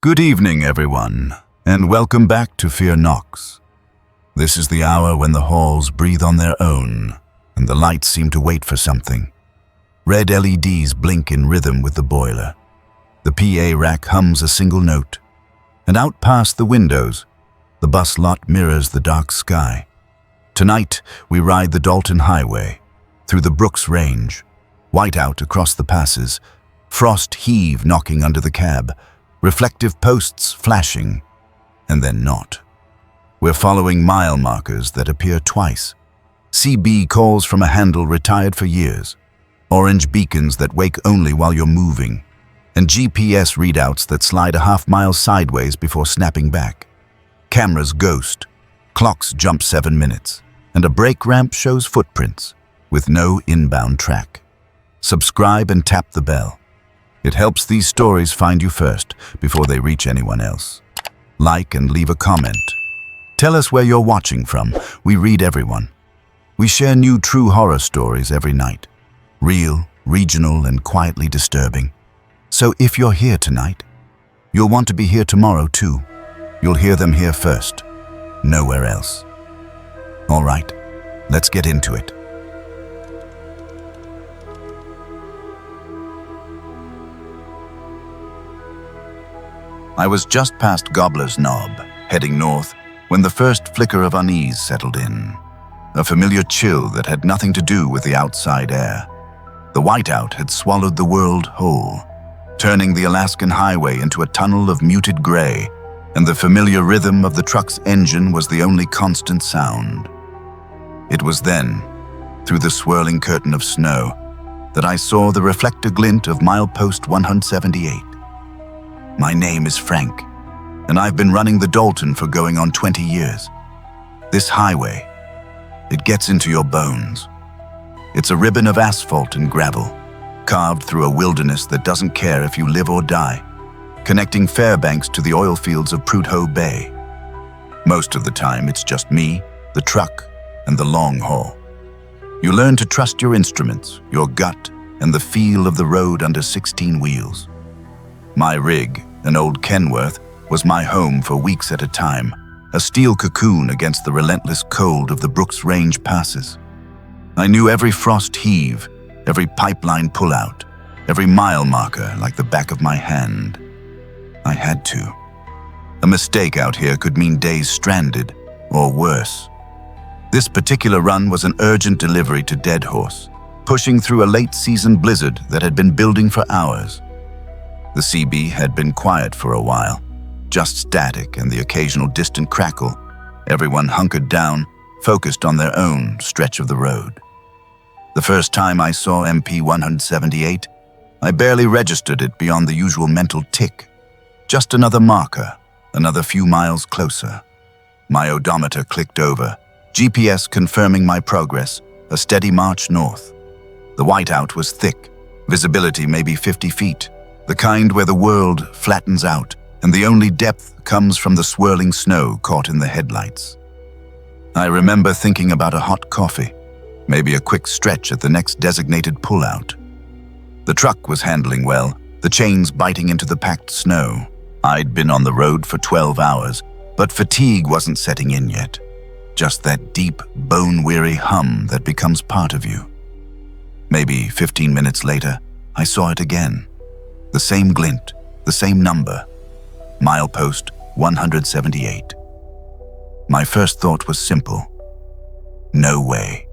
Good evening, everyone, and welcome back to Fear NOX. This is the hour when the halls breathe on their own, and the lights seem to wait for something. Red LEDs blink in rhythm with the boiler. The PA rack hums a single note, and out past the windows, the bus lot mirrors the dark sky. Tonight, we ride the Dalton highway, through the Brooks Range, whiteout across the passes, frost heave knocking under the cab, reflective posts flashing, and then not. We're following mile markers that appear twice. CB calls from a handle retired for years, orange beacons that wake only while you're moving, and GPS readouts that slide a half-mile sideways before snapping back. Cameras ghost, clocks jump 7 minutes, and a brake ramp shows footprints, with no inbound track. Subscribe and tap the bell. It helps these stories find you first before they reach anyone else. Like and leave a comment. Tell us where you're watching from. We read everyone. We share new true horror stories every night. Real, regional, and quietly disturbing. So if you're here tonight, you'll want to be here tomorrow too. You'll hear them here first. Nowhere else. All right, let's get into it. I was just past Gobbler's Knob, heading north, when the first flicker of unease settled in. A familiar chill that had nothing to do with the outside air. The whiteout had swallowed the world whole, turning the Alaskan highway into a tunnel of muted gray, and the familiar rhythm of the truck's engine was the only constant sound. It was then, through the swirling curtain of snow, that I saw the reflector glint of milepost 178. My name is Frank, and I've been running the Dalton for going on 20 years. This highway, it gets into your bones. It's a ribbon of asphalt and gravel, carved through a wilderness that doesn't care if you live or die, connecting Fairbanks to the oil fields of Prudhoe Bay. Most of the time, it's just me, the truck, and the long haul. You learn to trust your instruments, your gut, and the feel of the road under 16 wheels. My rig, an old Kenworth, was my home for weeks at a time, a steel cocoon against the relentless cold of the Brooks Range passes. I knew every frost heave, every pipeline pullout, every mile marker like the back of my hand. I had to. A mistake out here could mean days stranded, or worse. This particular run was an urgent delivery to Deadhorse, pushing through a late-season blizzard that had been building for hours. The CB had been quiet for a while, just static and the occasional distant crackle, everyone hunkered down, focused on their own stretch of the road. The first time I saw MP 178, I barely registered it beyond the usual mental tick. Just another marker, another few miles closer. My odometer clicked over, GPS confirming my progress, a steady march north. The whiteout was thick, visibility maybe 50 feet. The kind where the world flattens out, and the only depth comes from the swirling snow caught in the headlights. I remember thinking about a hot coffee, maybe a quick stretch at the next designated pullout. The truck was handling well, the chains biting into the packed snow. I'd been on the road for 12 hours, but fatigue wasn't setting in yet. Just that deep, bone-weary hum that becomes part of you. Maybe 15 minutes later, I saw it again. The same glint, the same number. Milepost 178. My first thought was simple. No way.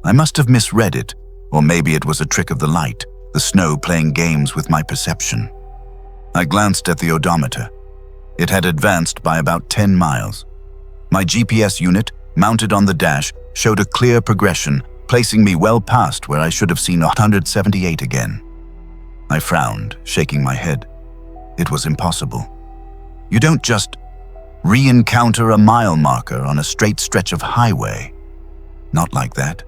I must have misread it, or maybe it was a trick of the light, the snow playing games with my perception. I glanced at the odometer. It had advanced by about 10 miles. My GPS unit, mounted on the dash, showed a clear progression, placing me well past where I should have seen 178 again. I frowned, shaking my head. It was impossible. You don't just re-encounter a mile marker on a straight stretch of highway. Not like that.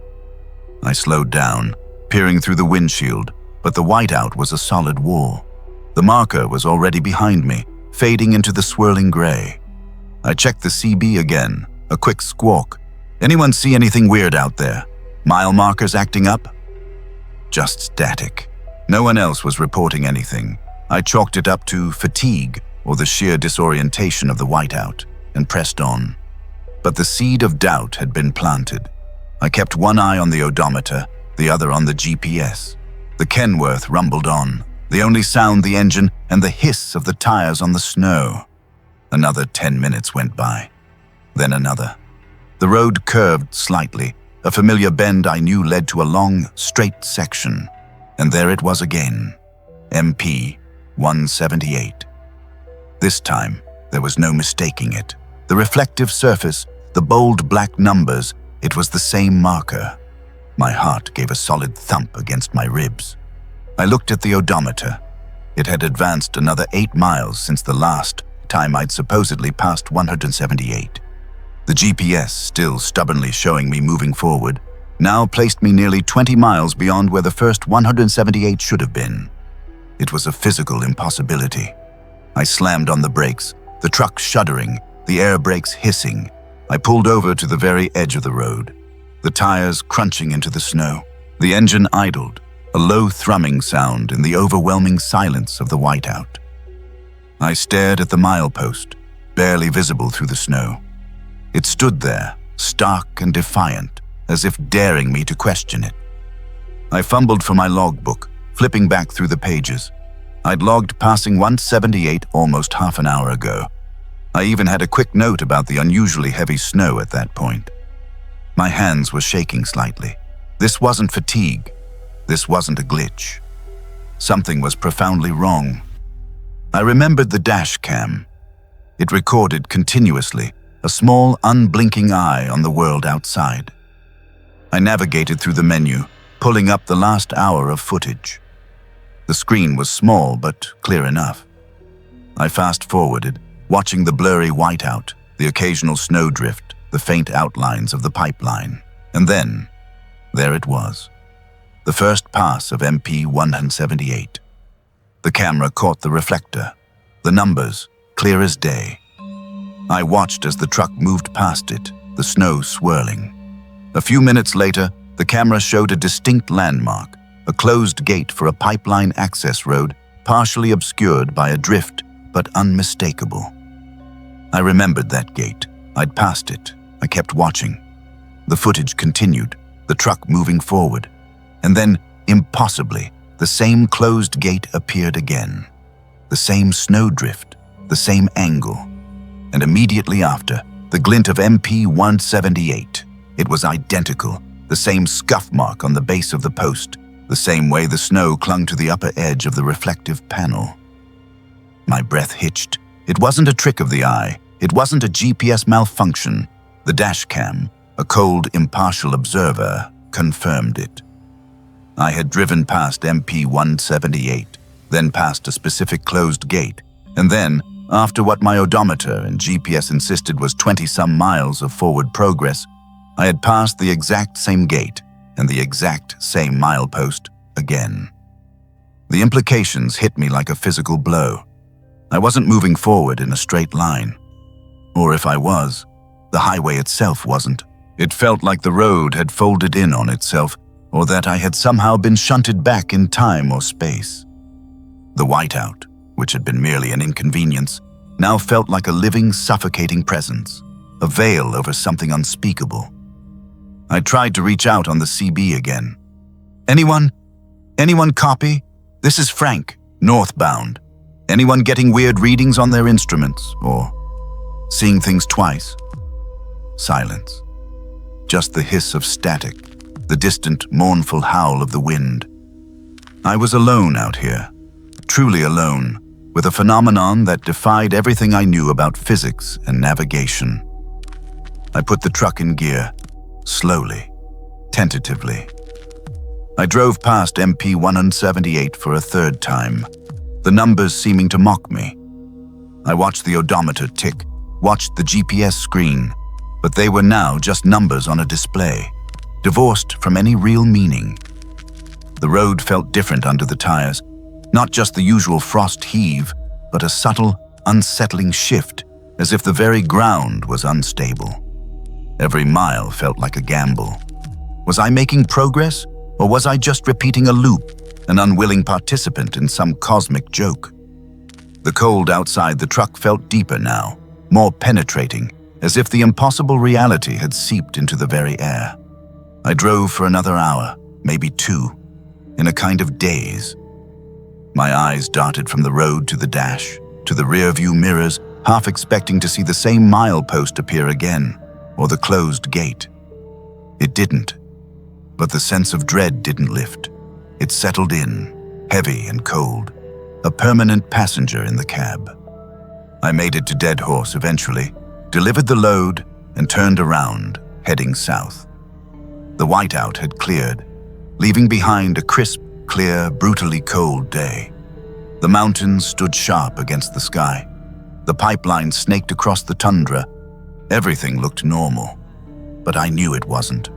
I slowed down, peering through the windshield, but the whiteout was a solid wall. The marker was already behind me, fading into the swirling gray. I checked the CB again, a quick squawk. Anyone see anything weird out there? Mile markers acting up? Just static. No one else was reporting anything. I chalked it up to fatigue, or the sheer disorientation of the whiteout, and pressed on. But the seed of doubt had been planted. I kept one eye on the odometer, the other on the GPS. The Kenworth rumbled on, the only sound the engine and the hiss of the tires on the snow. Another 10 minutes went by, then another. The road curved slightly. A familiar bend I knew led to a long, straight section. And there it was again, MP 178. This time, there was no mistaking it. The reflective surface, the bold black numbers, it was the same marker. My heart gave a solid thump against my ribs. I looked at the odometer. It had advanced another 8 miles since the last time I'd supposedly passed 178. The GPS, still stubbornly showing me moving forward, now placed me nearly 20 miles beyond where the first 178 should have been. It was a physical impossibility. I slammed on the brakes, the truck shuddering, the air brakes hissing. I pulled over to the very edge of the road, the tires crunching into the snow. The engine idled, a low thrumming sound in the overwhelming silence of the whiteout. I stared at the milepost, barely visible through the snow. It stood there, stark and defiant, as if daring me to question it. I fumbled for my logbook, flipping back through the pages. I'd logged passing 178 almost half an hour ago. I even had a quick note about the unusually heavy snow at that point. My hands were shaking slightly. This wasn't fatigue. This wasn't a glitch. Something was profoundly wrong. I remembered the dash cam. It recorded continuously, a small, unblinking eye on the world outside. I navigated through the menu, pulling up the last hour of footage. The screen was small but clear enough. I fast-forwarded, watching the blurry whiteout, the occasional snowdrift, the faint outlines of the pipeline. And then, there it was. The first pass of MP 178. The camera caught the reflector, the numbers clear as day. I watched as the truck moved past it, the snow swirling. A few minutes later, the camera showed a distinct landmark, a closed gate for a pipeline access road, partially obscured by a drift, but unmistakable. I remembered that gate. I'd passed it. I kept watching. The footage continued, the truck moving forward. And then, impossibly, the same closed gate appeared again. The same snowdrift, the same angle. And immediately after, the glint of MP 178. It was identical, the same scuff mark on the base of the post, the same way the snow clung to the upper edge of the reflective panel. My breath hitched. It wasn't a trick of the eye. It wasn't a GPS malfunction. The dashcam, a cold, impartial observer, confirmed it. I had driven past MP 178, then past a specific closed gate, and then, after what my odometer and GPS insisted was 20-some miles of forward progress, I had passed the exact same gate and the exact same milepost again. The implications hit me like a physical blow. I wasn't moving forward in a straight line. Or if I was, the highway itself wasn't. It felt like the road had folded in on itself, or that I had somehow been shunted back in time or space. The whiteout, which had been merely an inconvenience, now felt like a living, suffocating presence, a veil over something unspeakable. I tried to reach out on the CB again. Anyone copy? This is Frank, northbound. Anyone getting weird readings on their instruments, or seeing things twice? Silence. Just the hiss of static, the distant, mournful howl of the wind. I was alone out here, truly alone, with a phenomenon that defied everything I knew about physics and navigation. I put the truck in gear, slowly, tentatively. I drove past MP 178 for a third time, the numbers seeming to mock me. I watched the odometer tick, watched the GPS screen, but they were now just numbers on a display, divorced from any real meaning. The road felt different under the tires, not just the usual frost heave, but a subtle, unsettling shift, as if the very ground was unstable. Every mile felt like a gamble. Was I making progress, or was I just repeating a loop, an unwilling participant in some cosmic joke? The cold outside the truck felt deeper now, more penetrating, as if the impossible reality had seeped into the very air. I drove for another hour, maybe 2, in a kind of daze. My eyes darted from the road to the dash, to the rear-view mirrors, half expecting to see the same milepost appear again, or the closed gate. It didn't, but the sense of dread didn't lift. It settled in, heavy and cold, a permanent passenger in the cab. I made it to Dead Horse eventually, delivered the load, and turned around, heading south. The whiteout had cleared, leaving behind a crisp, clear, brutally cold day. The mountains stood sharp against the sky. The pipeline snaked across the tundra. Everything looked normal, but I knew it wasn't.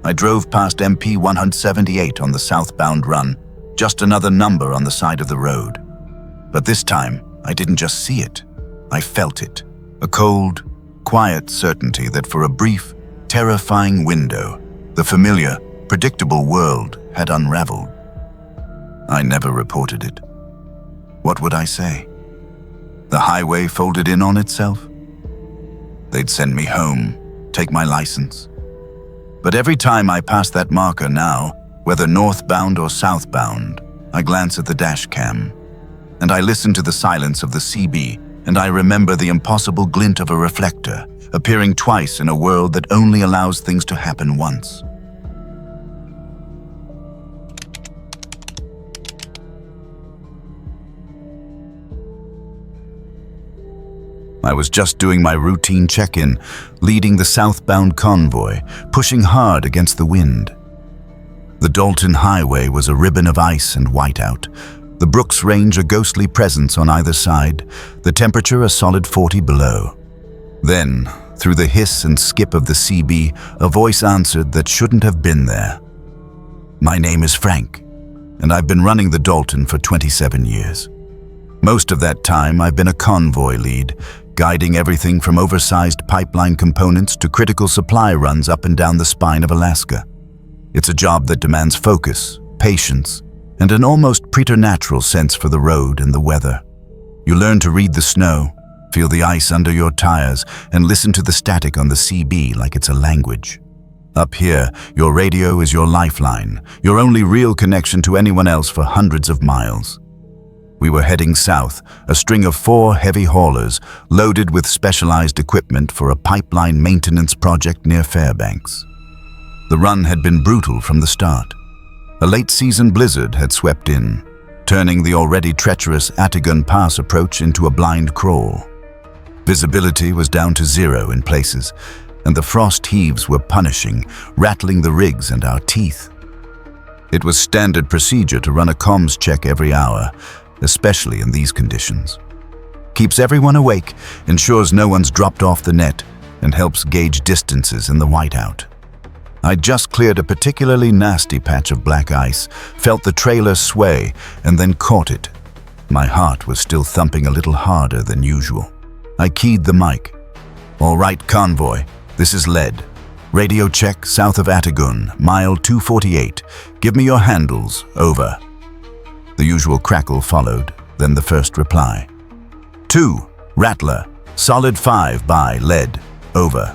I drove past MP 178 on the southbound run, just another number on the side of the road. But this time, I didn't just see it, I felt it. A cold, quiet certainty that for a brief, terrifying window, the familiar, predictable world had unraveled. I never reported it. What would I say? The highway folded in on itself? They'd send me home, take my license. But every time I pass that marker now, whether northbound or southbound, I glance at the dash cam, and I listen to the silence of the CB, and I remember the impossible glint of a reflector, appearing twice in a world that only allows things to happen once. I was just doing my routine check-in, leading the southbound convoy, pushing hard against the wind. The Dalton highway was a ribbon of ice and whiteout. The Brooks Range a ghostly presence on either side, the temperature a solid 40 below. Then, through the hiss and skip of the CB, a voice answered that shouldn't have been there. My name is Frank, and I've been running the Dalton for 27 years. Most of that time, I've been a convoy lead, guiding everything from oversized pipeline components to critical supply runs up and down the spine of Alaska. It's a job that demands focus, patience, and an almost preternatural sense for the road and the weather. You learn to read the snow, feel the ice under your tires, and listen to the static on the CB like it's a language. Up here, your radio is your lifeline, your only real connection to anyone else for hundreds of miles. We were heading south, a string of 4 heavy haulers loaded with specialized equipment for a pipeline maintenance project near Fairbanks. The run had been brutal from the start. A late-season blizzard had swept in, turning the already treacherous Atigun Pass approach into a blind crawl. Visibility was down to 0 in places, and the frost heaves were punishing, rattling the rigs and our teeth. It was standard procedure to run a comms check every hour, especially in these conditions. Keeps everyone awake, ensures no one's dropped off the net, and helps gauge distances in the whiteout. I'd just cleared a particularly nasty patch of black ice, felt the trailer sway, and then caught it. My heart was still thumping a little harder than usual. I keyed the mic. All right, convoy, this is Lead. Radio check south of Atigun, mile 248. Give me your handles, over. The usual crackle followed, then the first reply. 2, Rattler, solid 5 by Lead, over.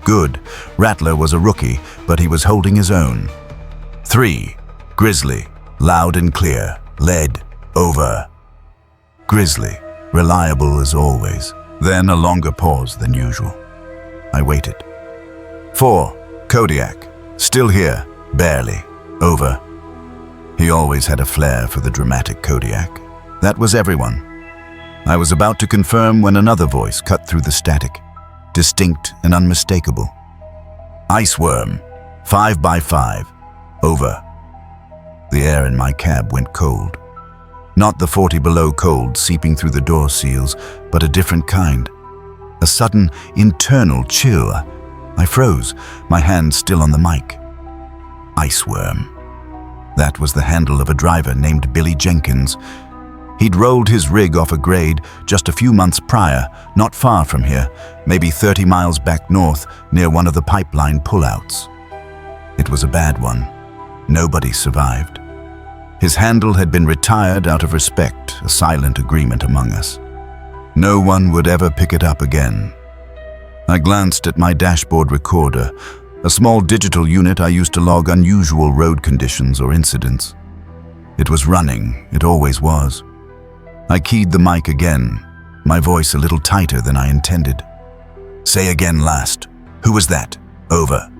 Good, Rattler was a rookie, but he was holding his own. 3, Grizzly, loud and clear, Lead, over. Grizzly, reliable as always. Then a longer pause than usual. I waited. 4, Kodiak, still here, barely, over. He always had a flair for the dramatic Kodiak. That was everyone. I was about to confirm when another voice cut through the static, distinct and unmistakable. Iceworm, 5 by 5, over. The air in my cab went cold. Not the 40 below cold seeping through the door seals, but a different kind. A sudden, internal chill. I froze, my hand still on the mic. Iceworm. That was the handle of a driver named Billy Jenkins. He'd rolled his rig off a grade just a few months prior, not far from here, maybe 30 miles back north, near one of the pipeline pullouts. It was a bad one. Nobody survived. His handle had been retired out of respect, a silent agreement among us. No one would ever pick it up again. I glanced at my dashboard recorder, a small digital unit I used to log unusual road conditions or incidents. It was running, it always was. I keyed the mic again, my voice a little tighter than I intended. "Say again last. Who was that? Over."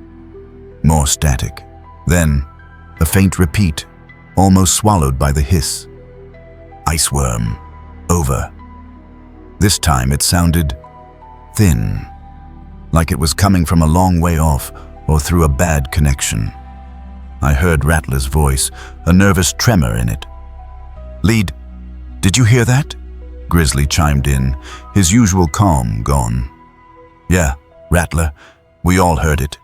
More static. Then, a faint repeat, almost swallowed by the hiss. "Iceworm. Over." This time it sounded thin, like it was coming from a long way off or through a bad connection. I heard Rattler's voice, a nervous tremor in it. "Lead, did you hear that?" Grizzly chimed in, his usual calm gone. "Yeah, Rattler, we all heard it."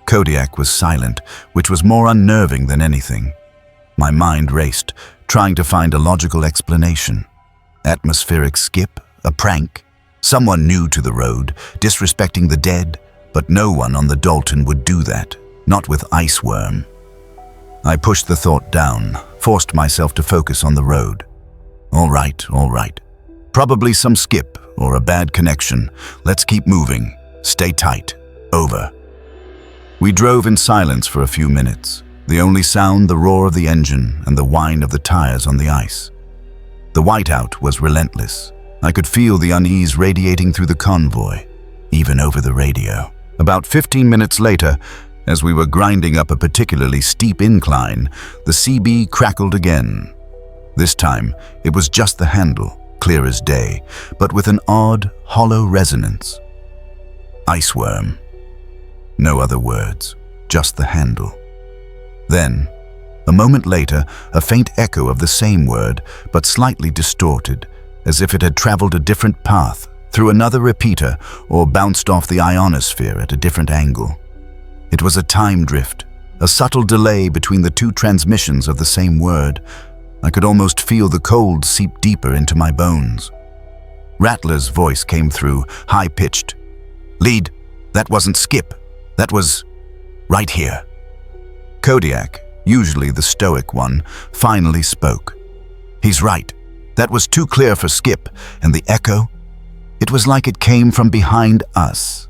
Kodiak was silent, which was more unnerving than anything. My mind raced, trying to find a logical explanation. Atmospheric skip? A prank? Someone new to the road, disrespecting the dead? But no one on the Dalton would do that, not with Iceworm. I pushed the thought down, forced myself to focus on the road. All right. Probably some skip or a bad connection. Let's keep moving. Stay tight. Over. We drove in silence for a few minutes, the only sound the roar of the engine and the whine of the tires on the ice. The whiteout was relentless. I could feel the unease radiating through the convoy, even over the radio. About 15 minutes later, as we were grinding up a particularly steep incline, the CB crackled again. This time, it was just the handle, clear as day, but with an odd, hollow resonance. Iceworm. No other words, just the handle. Then, a moment later, a faint echo of the same word, but slightly distorted, as if it had traveled a different path, through another repeater, or bounced off the ionosphere at a different angle. It was a time drift, a subtle delay between the two transmissions of the same word. I could almost feel the cold seep deeper into my bones. Rattler's voice came through, high-pitched. "Lead, that wasn't skip. That was right here." Kodiak, usually the stoic one, finally spoke. "He's right. That was too clear for skip, and the echo? It was like it came from behind us."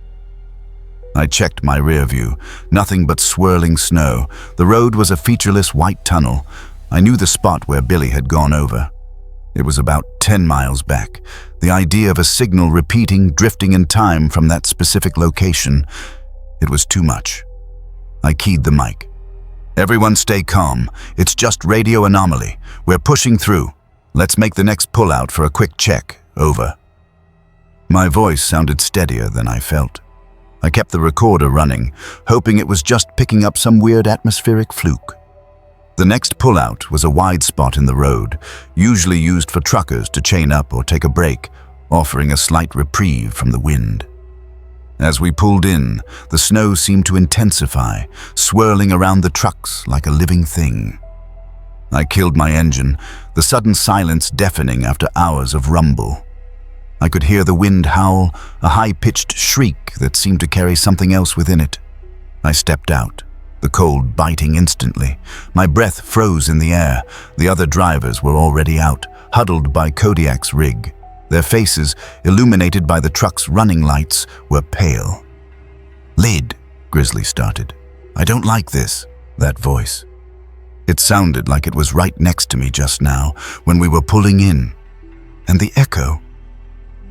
I checked my rear view. Nothing but swirling snow. The road was a featureless white tunnel. I knew the spot where Billy had gone over. It was about 10 miles back. The idea of a signal repeating, drifting in time from that specific location, it was too much. I keyed the mic. "Everyone stay calm. It's just radio anomaly. We're pushing through. Let's make the next pullout for a quick check. Over." My voice sounded steadier than I felt. I kept the recorder running, hoping it was just picking up some weird atmospheric fluke. The next pullout was a wide spot in the road, usually used for truckers to chain up or take a break, offering a slight reprieve from the wind. As we pulled in, the snow seemed to intensify, swirling around the trucks like a living thing. I killed my engine, the sudden silence deafening after hours of rumble. I could hear the wind howl, a high-pitched shriek that seemed to carry something else within it. I stepped out, the cold biting instantly. My breath froze in the air. The other drivers were already out, huddled by Kodiak's rig. Their faces, illuminated by the truck's running lights, were pale. "Lead," Grizzly started. "I don't like this," that voice. It sounded like it was right next to me just now, when we were pulling in. And the echo.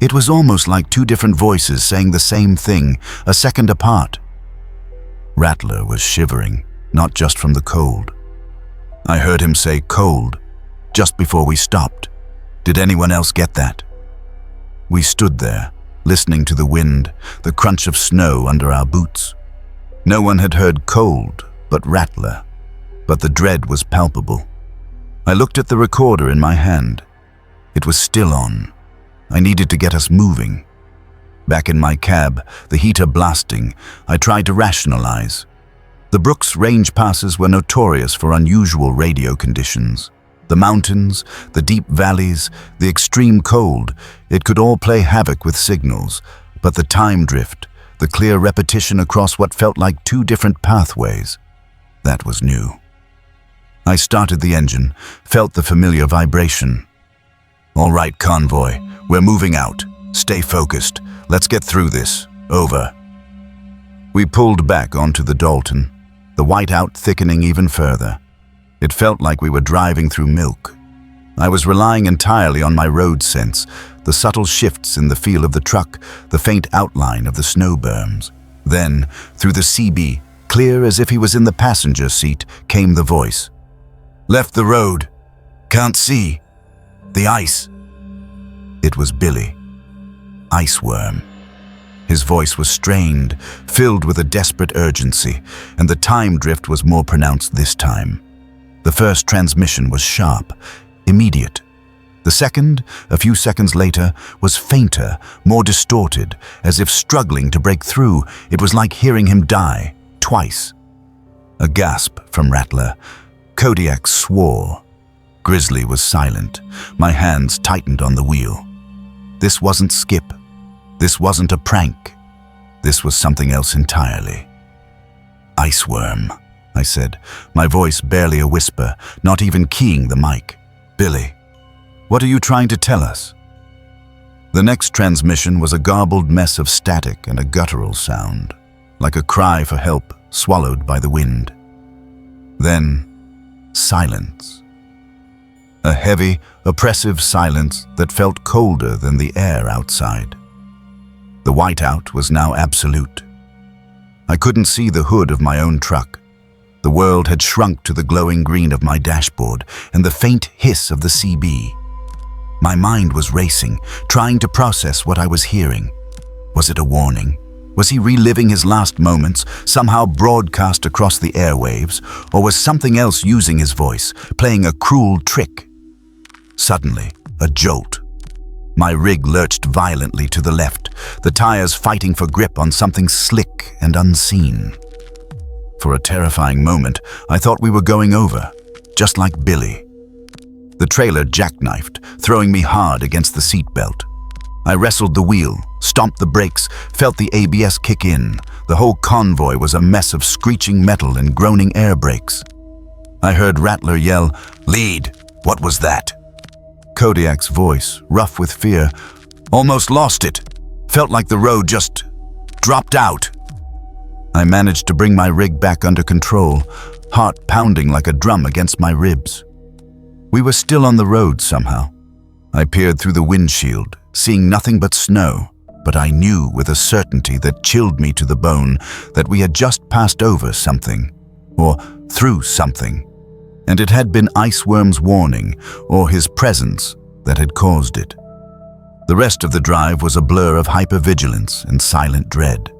It was almost like two different voices saying the same thing, a second apart. Rattler was shivering, not just from the cold. I heard him say cold, just before we stopped. Did anyone else get that? We stood there, listening to the wind, the crunch of snow under our boots. No one had heard cold but Rattler, but the dread was palpable. I looked at the recorder in my hand. It was still on. I needed to get us moving. Back in my cab, the heater blasting, I tried to rationalize. The Brooks range passes were notorious for unusual radio conditions. The mountains, the deep valleys, the extreme cold, it could all play havoc with signals, but the time drift, the clear repetition across what felt like two different pathways, that was new. I started the engine, felt the familiar vibration. "All right, convoy, we're moving out. Stay focused. Let's get through this. Over." We pulled back onto the Dalton, the whiteout thickening even further. It felt like we were driving through milk. I was relying entirely on my road sense, the subtle shifts in the feel of the truck, the faint outline of the snow berms. Then, through the CB, clear as if he was in the passenger seat, came the voice. "Left the road. Can't see. The ice." It was Billy. Iceworm. His voice was strained, filled with a desperate urgency, and the time drift was more pronounced this time. The first transmission was sharp, immediate. The second, a few seconds later, was fainter, more distorted, as if struggling to break through. It was like hearing him die, twice. A gasp from Rattler. Kodiak swore. Grizzly was silent. My hands tightened on the wheel. This wasn't Skip. This wasn't a prank. This was something else entirely. "Iceworm," I said, my voice barely a whisper, not even keying the mic. "Billy, what are you trying to tell us?" The next transmission was a garbled mess of static and a guttural sound, like a cry for help swallowed by the wind. Then, silence. A heavy, oppressive silence that felt colder than the air outside. The whiteout was now absolute. I couldn't see the hood of my own truck. The world had shrunk to the glowing green of my dashboard and the faint hiss of the CB. My mind was racing, trying to process what I was hearing. Was it a warning? Was he reliving his last moments, somehow broadcast across the airwaves, or was something else using his voice, playing a cruel trick? Suddenly, a jolt. My rig lurched violently to the left, the tires fighting for grip on something slick and unseen. For a terrifying moment, I thought we were going over, just like Billy. The trailer jackknifed, throwing me hard against the seatbelt. I wrestled the wheel, stomped the brakes, felt the ABS kick in. The whole convoy was a mess of screeching metal and groaning air brakes. I heard Rattler yell, "Lead! What was that?" Kodiak's voice, rough with fear. "Almost lost it. Felt like the road just dropped out." I managed to bring my rig back under control, heart pounding like a drum against my ribs. We were still on the road somehow. I peered through the windshield, seeing nothing but snow, but I knew with a certainty that chilled me to the bone that we had just passed over something, or through something, and it had been Iceworm's warning, or his presence, that had caused it. The rest of the drive was a blur of hypervigilance and silent dread.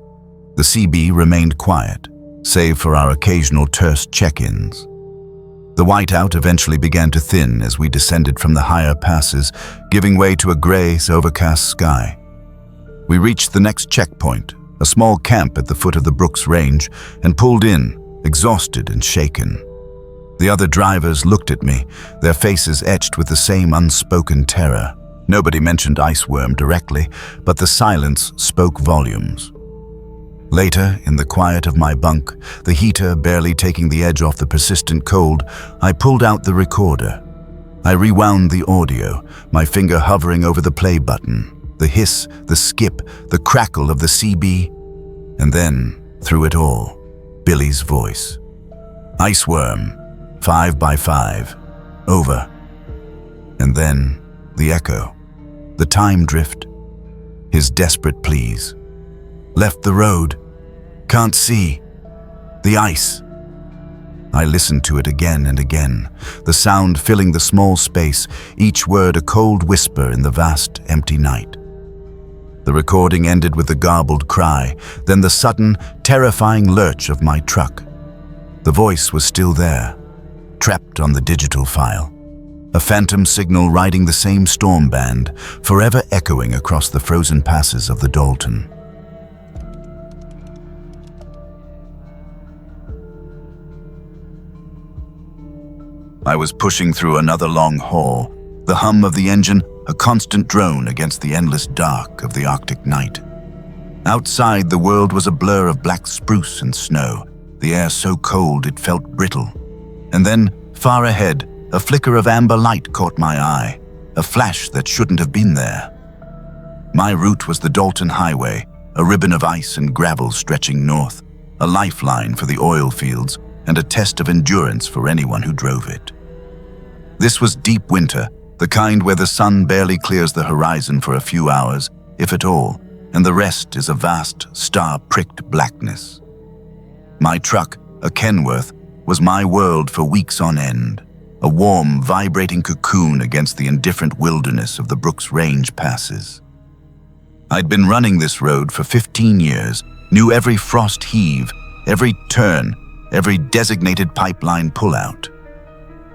The CB remained quiet, save for our occasional terse check-ins. The whiteout eventually began to thin as we descended from the higher passes, giving way to a gray, overcast sky. We reached the next checkpoint, a small camp at the foot of the Brooks Range, and pulled in, exhausted and shaken. The other drivers looked at me, their faces etched with the same unspoken terror. Nobody mentioned Iceworm directly, but the silence spoke volumes. Later, in the quiet of my bunk, the heater barely taking the edge off the persistent cold, I pulled out the recorder. I rewound the audio, my finger hovering over the play button, the hiss, the skip, the crackle of the CB, and then, through it all, Billy's voice. "Iceworm, 5x5, over." And then, the echo, the time drift, his desperate pleas. "Left the road. Can't see. The ice." I listened to it again and again, the sound filling the small space, each word a cold whisper in the vast, empty night. The recording ended with the garbled cry, then the sudden, terrifying lurch of my truck. The voice was still there, trapped on the digital file. A phantom signal riding the same storm band, forever echoing across the frozen passes of the Dalton. I was pushing through another long haul, the hum of the engine a constant drone against the endless dark of the Arctic night. Outside, the world was a blur of black spruce and snow, the air so cold it felt brittle. And then, Far ahead, a flicker of amber light caught my eye, a flash that shouldn't have been there. My route was the Dalton Highway, a ribbon of ice and gravel stretching north, a lifeline for the oil fields and a test of endurance for anyone who drove it. This was deep winter, the kind where the sun barely clears the horizon for a few hours, if at all, and the rest is a vast, star-pricked blackness. My truck, a Kenworth, was my world for weeks on end, a warm, vibrating cocoon against the indifferent wilderness of the Brooks Range passes. I'd been running this road for 15 years, knew every frost heave, every turn, every designated pipeline pullout.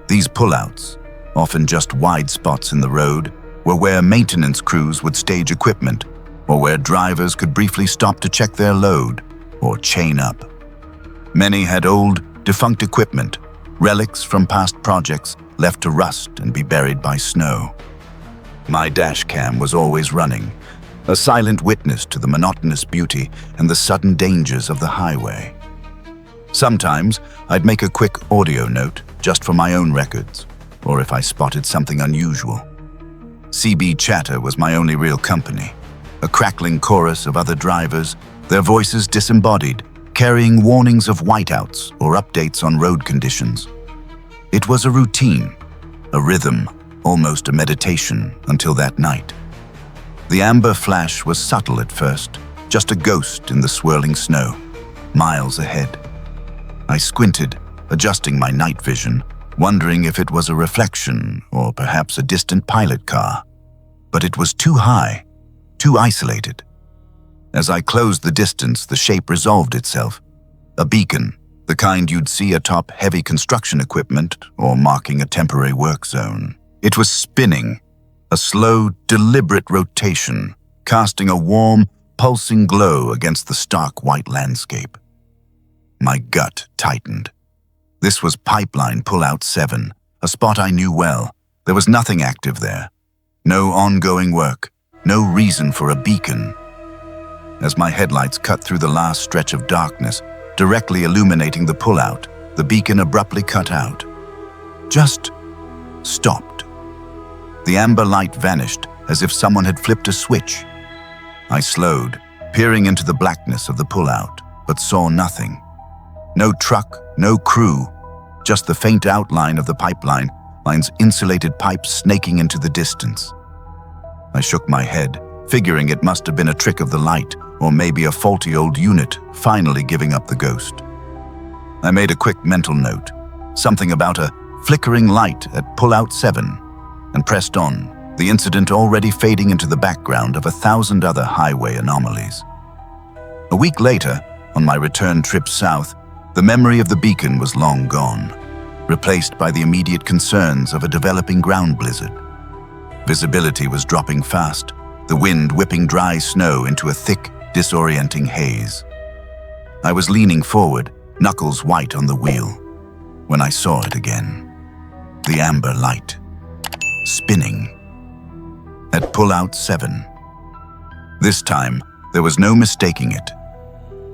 These pullouts, often just wide spots in the road, were where maintenance crews would stage equipment, or where drivers could briefly stop to check their load or chain up. Many had old, defunct equipment, relics from past projects left to rust and be buried by snow. My dash cam was always running, a silent witness to the monotonous beauty and the sudden dangers of the highway. Sometimes I'd make a quick audio note just for my own records, or if I spotted something unusual. CB chatter was my only real company, a crackling chorus of other drivers, their voices disembodied, carrying warnings of whiteouts or updates on road conditions. It was a routine, a rhythm, almost a meditation until that night. The amber flash was subtle at first, just a ghost in the swirling snow, miles ahead. I squinted, adjusting my night vision, wondering if it was a reflection or perhaps a distant pilot car. But it was too high, too isolated. As I closed the distance, the shape resolved itself. A beacon, the kind you'd see atop heavy construction equipment or marking a temporary work zone. It was spinning, a slow, deliberate rotation, casting a warm, pulsing glow against the stark white landscape. My gut tightened. This was Pipeline Pullout 7, a spot I knew well. There was nothing active there. No ongoing work, no reason for a beacon. As my headlights cut through the last stretch of darkness, directly illuminating the pullout, the beacon abruptly cut out. Just stopped. The amber light vanished as if someone had flipped a switch. I slowed, peering into the blackness of the pullout, but saw nothing. No truck, no crew, just the faint outline of the pipeline's insulated pipes snaking into the distance. I shook my head, figuring it must have been a trick of the light, or maybe a faulty old unit finally giving up the ghost. I made a quick mental note, something about a flickering light at Pullout 7, and pressed on, the incident already fading into the background of 1,000 other highway anomalies. A week later, on my return trip south, the memory of the beacon was long gone, replaced by the immediate concerns of a developing ground blizzard. Visibility was dropping fast, the wind whipping dry snow into a thick, disorienting haze. I was leaning forward, knuckles white on the wheel, when I saw it again. The amber light, spinning. At Pullout 7. This time, there was no mistaking it.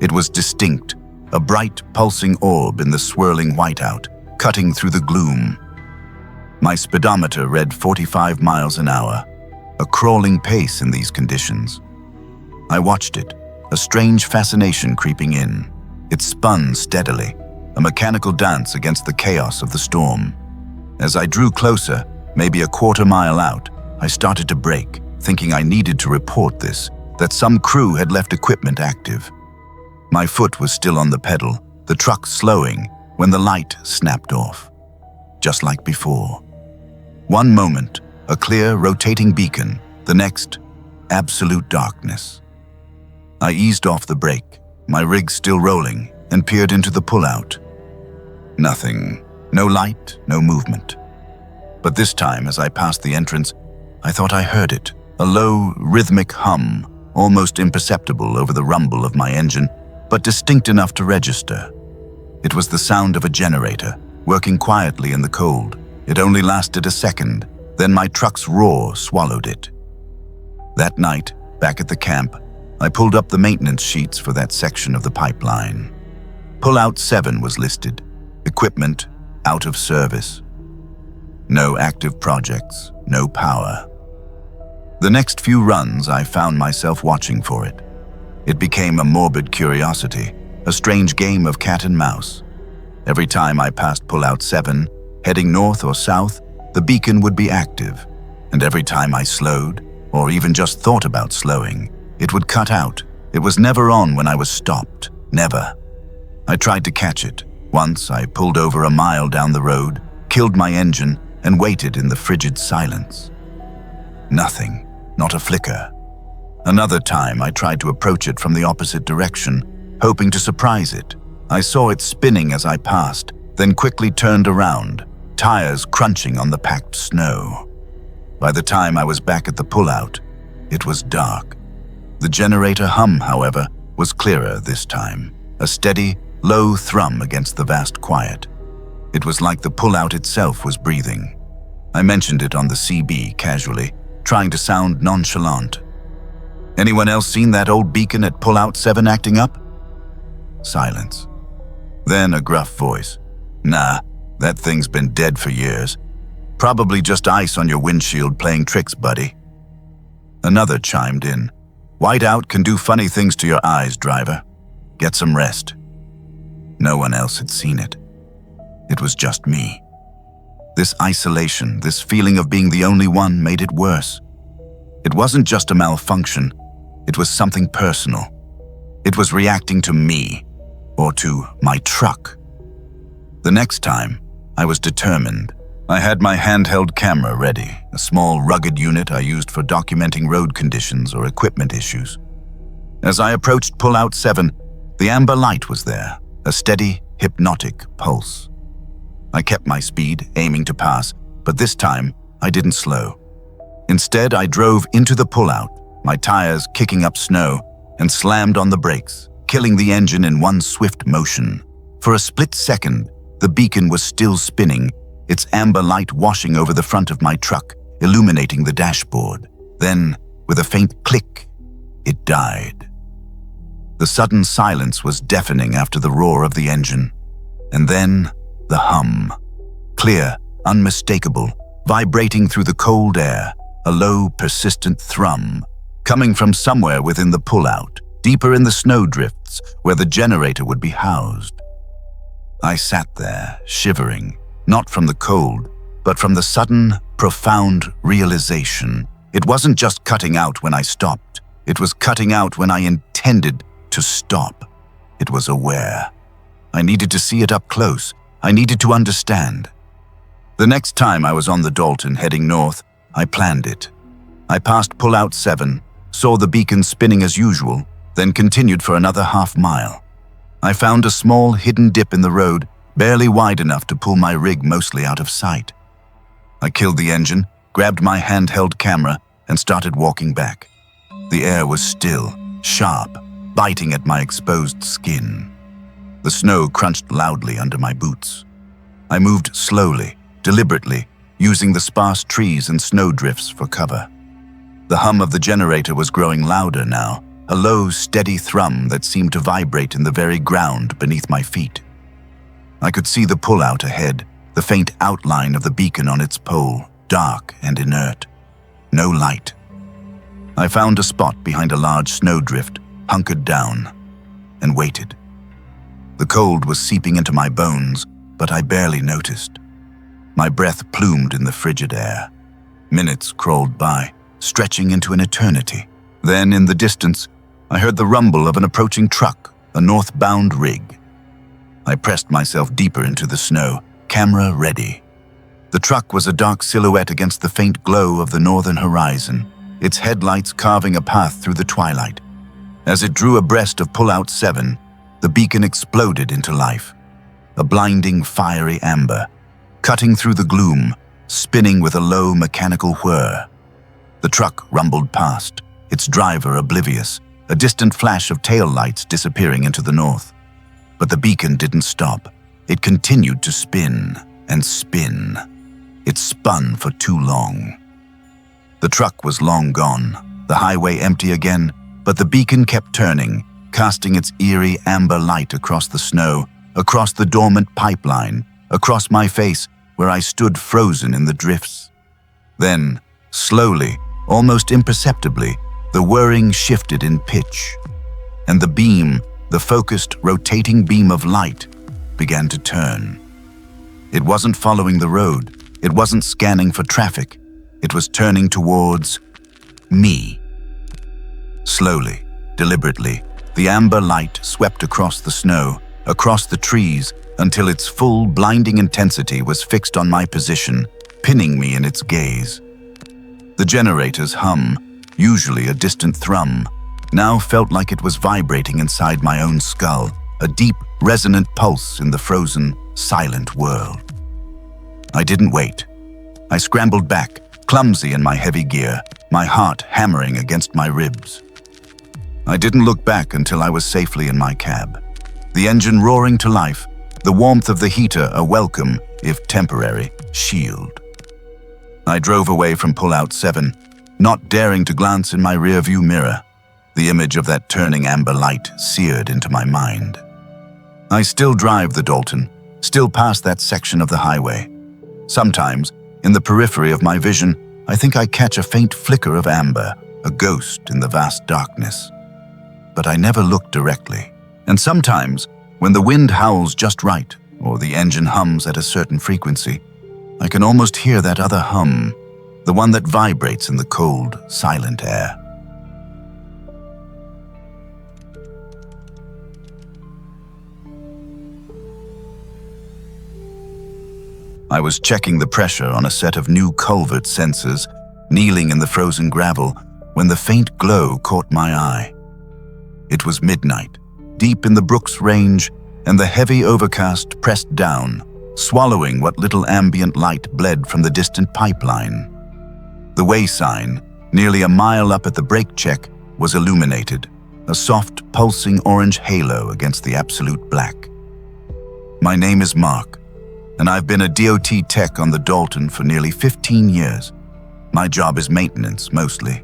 It was distinct, a bright, pulsing orb in the swirling whiteout, cutting through the gloom. My speedometer read 45 miles an hour, a crawling pace in these conditions. I watched it, a strange fascination creeping in. It spun steadily, a mechanical dance against the chaos of the storm. As I drew closer, maybe a quarter mile out, I started to brake, thinking I needed to report this, that some crew had left equipment active. My foot was still on the pedal, the truck slowing, when the light snapped off. Just like before. One moment, a clear, rotating beacon, the next, absolute darkness. I eased off the brake, my rig still rolling, and peered into the pullout. Nothing, no light, no movement. But this time, as I passed the entrance, I thought I heard it, a low, rhythmic hum, almost imperceptible over the rumble of my engine, but distinct enough to register. It was the sound of a generator, working quietly in the cold. It only lasted a second, then my truck's roar swallowed it. That night, back at the camp, I pulled up the maintenance sheets for that section of the pipeline. Pullout 7 was listed. Equipment, out of service. No active projects, no power. The next few runs, I found myself watching for it. It became a morbid curiosity, a strange game of cat and mouse. Every time I passed Pullout 7, heading north or south, the beacon would be active. And every time I slowed, or even just thought about slowing, it would cut out. It was never on when I was stopped, never. I tried to catch it. Once I pulled over a mile down the road, killed my engine, and waited in the frigid silence. Nothing, not a flicker. Another time I tried to approach it from the opposite direction, hoping to surprise it. I saw it spinning as I passed, then quickly turned around, tires crunching on the packed snow. By the time I was back at the Pullout, it was dark. The generator hum, however, was clearer this time, a steady, low thrum against the vast quiet. It was like the Pullout itself was breathing. I mentioned it on the CB casually, trying to sound nonchalant. Anyone else seen that old beacon at Pullout 7 acting up? Silence. Then a gruff voice. Nah, that thing's been dead for years. Probably just ice on your windshield playing tricks, buddy. Another chimed in. Whiteout can do funny things to your eyes, driver. Get some rest. No one else had seen it. It was just me. This isolation, this feeling of being the only one made it worse. It wasn't just a malfunction. It was something personal. It was reacting to me, or to my truck. The next time, I was determined. I had my handheld camera ready, a small rugged unit I used for documenting road conditions or equipment issues. As I approached Pullout 7, the amber light was there, a steady, hypnotic pulse. I kept my speed, aiming to pass, but this time I didn't slow. Instead, I drove into the Pullout, my tires kicking up snow, and slammed on the brakes, killing the engine in one swift motion. For a split second, the beacon was still spinning, its amber light washing over the front of my truck, illuminating the dashboard. Then, with a faint click, it died. The sudden silence was deafening after the roar of the engine. And then, the hum. Clear, unmistakable, vibrating through the cold air, a low, persistent thrum, coming from somewhere within the Pullout, deeper in the snowdrifts where the generator would be housed. I sat there, shivering, not from the cold, but from the sudden, profound realization. It wasn't just cutting out when I stopped. It was cutting out when I intended to stop. It was aware. I needed to see it up close. I needed to understand. The next time I was on the Dalton heading north, I planned it. I passed Pullout 7, saw the beacon spinning as usual, then continued for another half-mile. I found a small hidden dip in the road, barely wide enough to pull my rig mostly out of sight. I killed the engine, grabbed my handheld camera, and started walking back. The air was still, sharp, biting at my exposed skin. The snow crunched loudly under my boots. I moved slowly, deliberately, using the sparse trees and snowdrifts for cover. The hum of the generator was growing louder now, a low, steady thrum that seemed to vibrate in the very ground beneath my feet. I could see the Pullout ahead, the faint outline of the beacon on its pole, dark and inert. No light. I found a spot behind a large snowdrift, hunkered down, and waited. The cold was seeping into my bones, but I barely noticed. My breath plumed in the frigid air. Minutes crawled by, stretching into an eternity. Then, in the distance, I heard the rumble of an approaching truck, a northbound rig. I pressed myself deeper into the snow, camera ready. The truck was a dark silhouette against the faint glow of the northern horizon, its headlights carving a path through the twilight. As it drew abreast of Pullout 7, the beacon exploded into life. A blinding, fiery amber, cutting through the gloom, spinning with a low mechanical whir. The truck rumbled past, its driver oblivious, a distant flash of taillights disappearing into the north. But the beacon didn't stop. It continued to spin and spin. It spun for too long. The truck was long gone, the highway empty again, but the beacon kept turning, casting its eerie amber light across the snow, across the dormant pipeline, across my face where I stood frozen in the drifts. Then, slowly, almost imperceptibly, the whirring shifted in pitch, and the beam, the focused, rotating beam of light, began to turn. It wasn't following the road, it wasn't scanning for traffic, it was turning towards me. Slowly, deliberately, the amber light swept across the snow, across the trees, until its full, blinding intensity was fixed on my position, pinning me in its gaze. The generator's hum, usually a distant thrum, now felt like it was vibrating inside my own skull, a deep, resonant pulse in the frozen, silent world. I didn't wait. I scrambled back, clumsy in my heavy gear, my heart hammering against my ribs. I didn't look back until I was safely in my cab, the engine roaring to life, the warmth of the heater a welcome, if temporary, shield. I drove away from Pullout 7, not daring to glance in my rearview mirror. The image of that turning amber light seared into my mind. I still drive the Dalton, still pass that section of the highway. Sometimes, in the periphery of my vision, I think I catch a faint flicker of amber, a ghost in the vast darkness. But I never look directly. And sometimes, when the wind howls just right, or the engine hums at a certain frequency, I can almost hear that other hum, the one that vibrates in the cold, silent air. I was checking the pressure on a set of new culvert sensors, kneeling in the frozen gravel, when the faint glow caught my eye. It was midnight, deep in the Brooks Range, and the heavy overcast pressed down, swallowing what little ambient light bled from the distant pipeline. The way sign, nearly a mile up at the brake check, was illuminated, a soft, pulsing orange halo against the absolute black. My name is Mark, and I've been a DOT tech on the Dalton for nearly 15 years. My job is maintenance, mostly.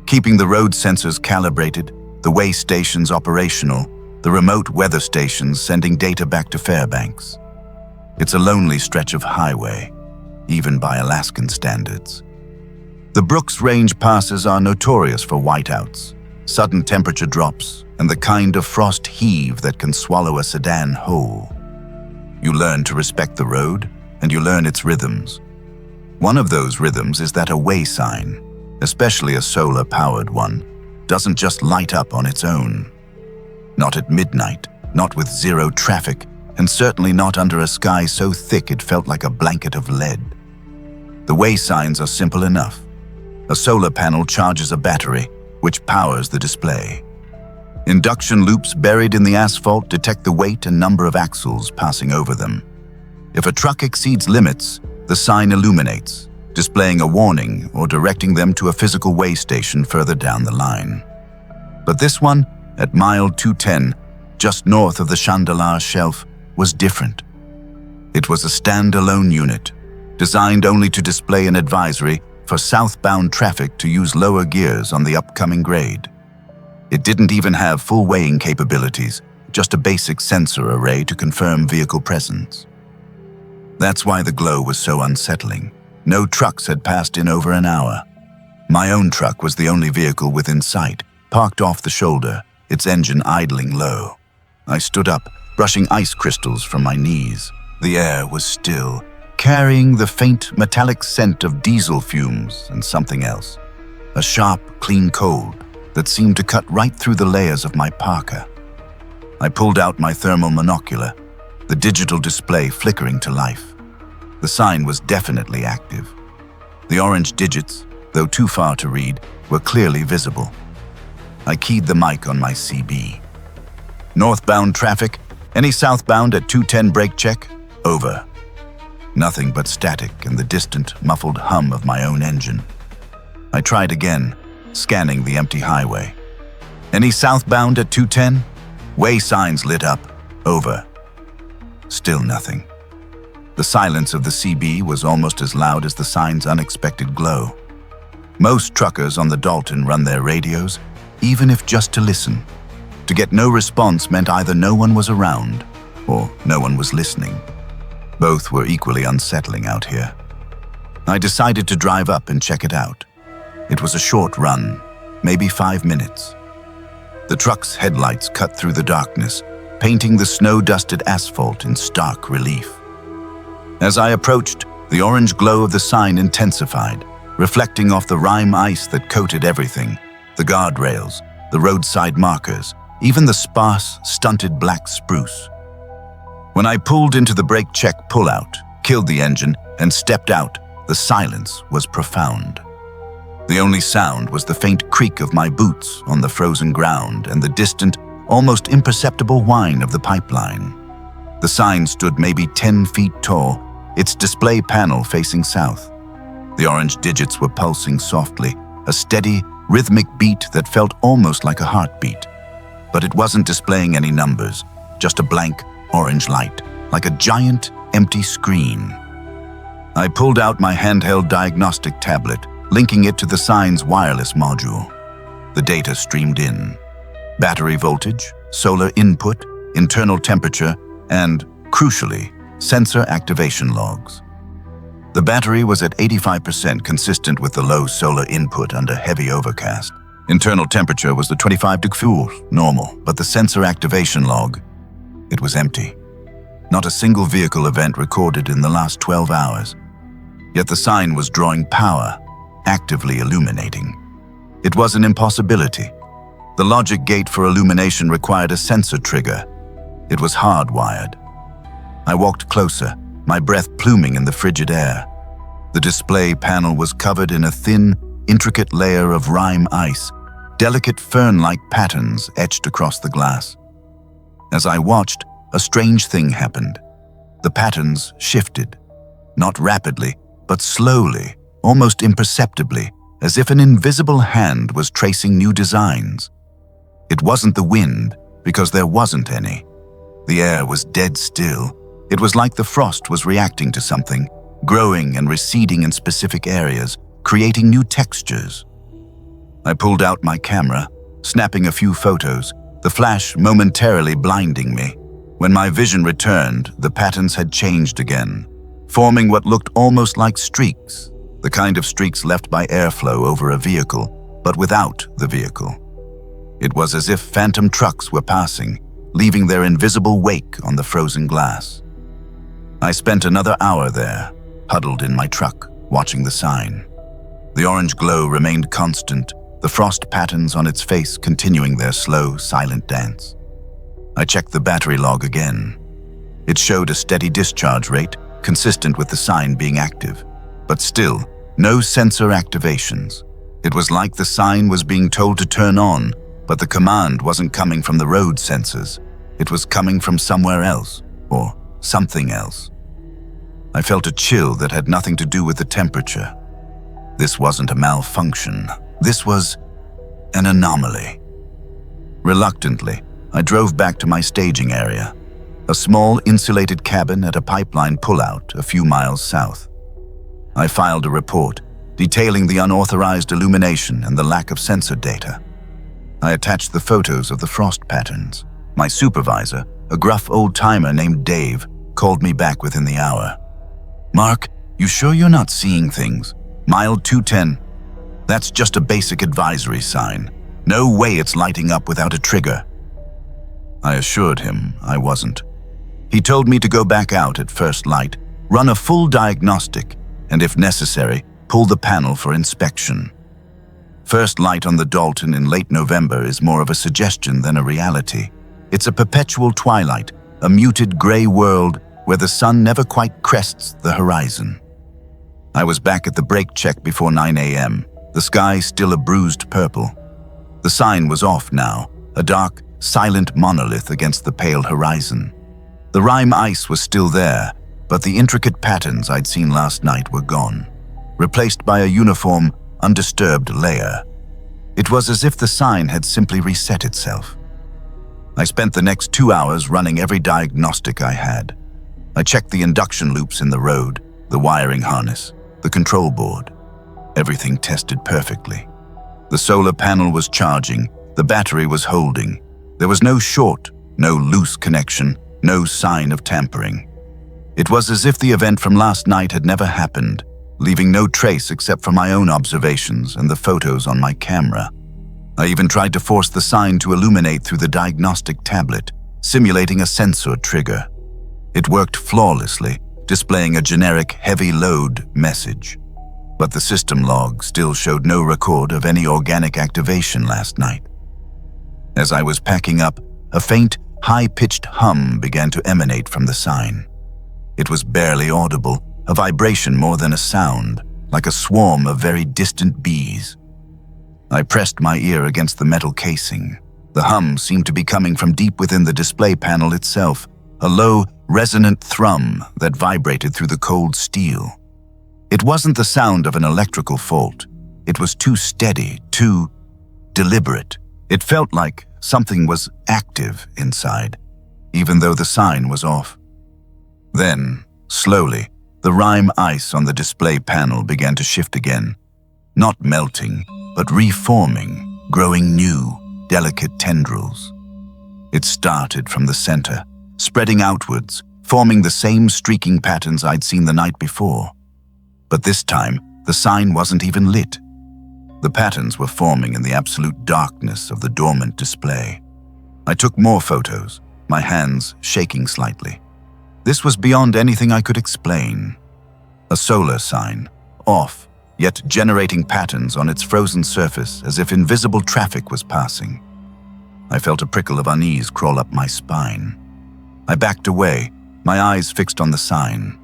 Keeping the road sensors calibrated, the way stations operational, the remote weather stations sending data back to Fairbanks. It's a lonely stretch of highway, even by Alaskan standards. The Brooks Range passes are notorious for whiteouts, sudden temperature drops, and the kind of frost heave that can swallow a sedan whole. You learn to respect the road, and you learn its rhythms. One of those rhythms is that a way sign, especially a solar-powered one, doesn't just light up on its own. Not at midnight, not with zero traffic, and certainly not under a sky so thick it felt like a blanket of lead. The way signs are simple enough. A solar panel charges a battery, which powers the display. Induction loops buried in the asphalt detect the weight and number of axles passing over them. If a truck exceeds limits, the sign illuminates, displaying a warning or directing them to a physical way station further down the line. But this one, at mile 210, just north of the Chandalar Shelf, was different. It was a standalone unit, designed only to display an advisory for southbound traffic to use lower gears on the upcoming grade. It didn't even have full weighing capabilities, just a basic sensor array to confirm vehicle presence. That's why the glow was so unsettling. No trucks had passed in over an hour. My own truck was the only vehicle within sight, parked off the shoulder, its engine idling low. I stood up, brushing ice crystals from my knees. The air was still, carrying the faint metallic scent of diesel fumes and something else. A sharp, clean cold that seemed to cut right through the layers of my parka. I pulled out my thermal monocular, the digital display flickering to life. The sign was definitely active. The orange digits, though too far to read, were clearly visible. I keyed the mic on my CB. Northbound traffic, any southbound at 210 brake check? Over. Nothing but static and the distant, muffled hum of my own engine. I tried again, scanning the empty highway. Any southbound at 210? Way signs lit up. Over. Still nothing. The silence of the CB was almost as loud as the sign's unexpected glow. Most truckers on the Dalton run their radios, even if just to listen. To get no response meant either no one was around or no one was listening. Both were equally unsettling out here. I decided to drive up and check it out. It was a short run, maybe 5 minutes. The truck's headlights cut through the darkness, painting the snow-dusted asphalt in stark relief. As I approached, the orange glow of the sign intensified, reflecting off the rime ice that coated everything, the guardrails, the roadside markers, even the sparse, stunted black spruce. When I pulled into the brake check pullout, killed the engine, and stepped out, the silence was profound. The only sound was the faint creak of my boots on the frozen ground and the distant, almost imperceptible whine of the pipeline. The sign stood maybe 10 feet tall, its display panel facing south. The orange digits were pulsing softly, a steady, rhythmic beat that felt almost like a heartbeat. But it wasn't displaying any numbers, just a blank, orange light, like a giant, empty screen. I pulled out my handheld diagnostic tablet, linking it to the sign's wireless module. The data streamed in. Battery voltage, solar input, internal temperature, and, crucially, sensor activation logs. The battery was at 85%, consistent with the low solar input under heavy overcast. Internal temperature was the 25 degrees, normal, but the sensor activation log, it was empty. Not a single vehicle event recorded in the last 12 hours. Yet the sign was drawing power, actively illuminating. It was an impossibility. The logic gate for illumination required a sensor trigger. It was hardwired. I walked closer, my breath pluming in the frigid air. The display panel was covered in a thin, intricate layer of rime ice, delicate fern-like patterns etched across the glass. As I watched, a strange thing happened. The patterns shifted, not rapidly, but slowly, almost imperceptibly, as if an invisible hand was tracing new designs. It wasn't the wind, because there wasn't any. The air was dead still. It was like the frost was reacting to something, growing and receding in specific areas, creating new textures. I pulled out my camera, snapping a few photos, the flash momentarily blinding me. When my vision returned, the patterns had changed again, forming what looked almost like streaks, the kind of streaks left by airflow over a vehicle, but without the vehicle. It was as if phantom trucks were passing, leaving their invisible wake on the frozen glass. I spent another hour there, huddled in my truck, watching the sign. The orange glow remained constant, the frost patterns on its face continuing their slow, silent dance. I checked the battery log again. It showed a steady discharge rate, consistent with the sign being active, but still, no sensor activations. It was like the sign was being told to turn on, but the command wasn't coming from the road sensors. It was coming from somewhere else, or something else. I felt a chill that had nothing to do with the temperature. This wasn't a malfunction. This was an anomaly. Reluctantly, I drove back to my staging area, a small insulated cabin at a pipeline pullout a few miles south. I filed a report detailing the unauthorized illumination and the lack of sensor data. I attached the photos of the frost patterns. My supervisor, a gruff old-timer named Dave, called me back within the hour. "Mark, you sure you're not seeing things? Mild 210. That's just a basic advisory sign. No way it's lighting up without a trigger." I assured him I wasn't. He told me to go back out at first light, run a full diagnostic, and if necessary, pull the panel for inspection. First light on the Dalton in late November is more of a suggestion than a reality. It's a perpetual twilight, a muted gray world where the sun never quite crests the horizon. I was back at the brake check before 9 a.m., the sky still a bruised purple. The sign was off now, a dark, silent monolith against the pale horizon. The rime ice was still there, but the intricate patterns I'd seen last night were gone, replaced by a uniform, undisturbed layer. It was as if the sign had simply reset itself. I spent the next 2 hours running every diagnostic I had. I checked the induction loops in the road, the wiring harness, the control board. Everything tested perfectly. The solar panel was charging, the battery was holding. There was no short, no loose connection, no sign of tampering. It was as if the event from last night had never happened, leaving no trace except for my own observations and the photos on my camera. I even tried to force the sign to illuminate through the diagnostic tablet, simulating a sensor trigger. It worked flawlessly, displaying a generic heavy load message. But the system log still showed no record of any organic activation last night. As I was packing up, a faint, high-pitched hum began to emanate from the sign. It was barely audible, a vibration more than a sound, like a swarm of very distant bees. I pressed my ear against the metal casing. The hum seemed to be coming from deep within the display panel itself, a low, resonant thrum that vibrated through the cold steel. It wasn't the sound of an electrical fault. It was too steady, too deliberate. It felt like something was active inside, even though the sign was off. Then, slowly, the rime ice on the display panel began to shift again, not melting, but reforming, growing new, delicate tendrils. It started from the center, spreading outwards, forming the same streaking patterns I'd seen the night before. But this time, the sign wasn't even lit. The patterns were forming in the absolute darkness of the dormant display. I took more photos, my hands shaking slightly. This was beyond anything I could explain. A solar sign, off, yet generating patterns on its frozen surface as if invisible traffic was passing. I felt a prickle of unease crawl up my spine. I backed away, my eyes fixed on the sign.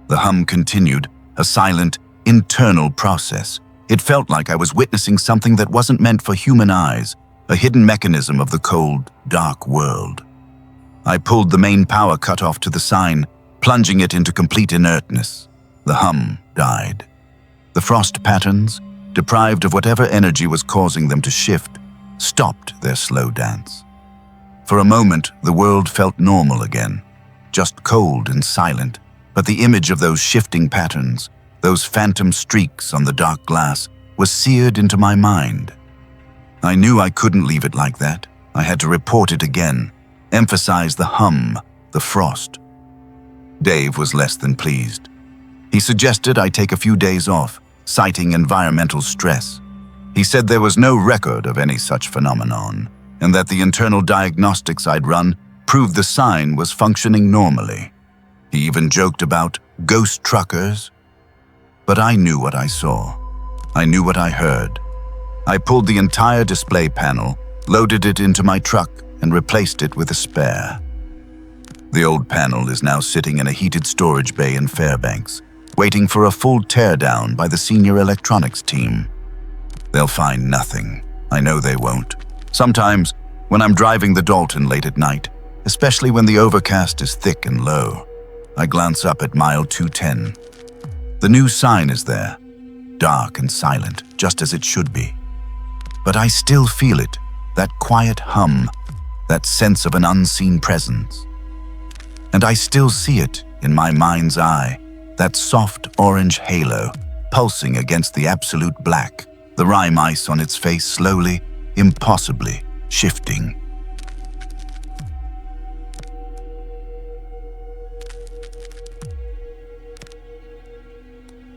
The hum continued, a silent, internal process. It felt like I was witnessing something that wasn't meant for human eyes, a hidden mechanism of the cold, dark world. I pulled the main power cutoff to the sign, plunging it into complete inertness. The hum died. The frost patterns, deprived of whatever energy was causing them to shift, stopped their slow dance. For a moment, the world felt normal again, just cold and silent, but the image of those shifting patterns, those phantom streaks on the dark glass, was seared into my mind. I knew I couldn't leave it like that. I had to report it again, emphasize the hum, the frost. Dave was less than pleased. He suggested I take a few days off, citing environmental stress. He said there was no record of any such phenomenon, and that the internal diagnostics I'd run proved the sign was functioning normally. He even joked about ghost truckers. But I knew what I saw. I knew what I heard. I pulled the entire display panel, loaded it into my truck, and replaced it with a spare. The old panel is now sitting in a heated storage bay in Fairbanks, waiting for a full teardown by the senior electronics team. They'll find nothing. I know they won't. Sometimes, when I'm driving the Dalton late at night, especially when the overcast is thick and low, I glance up at mile 210. The new sign is there, dark and silent, just as it should be. But I still feel it, that quiet hum, that sense of an unseen presence. And I still see it in my mind's eye, that soft orange halo, pulsing against the absolute black, the rime ice on its face slowly, impossibly shifting.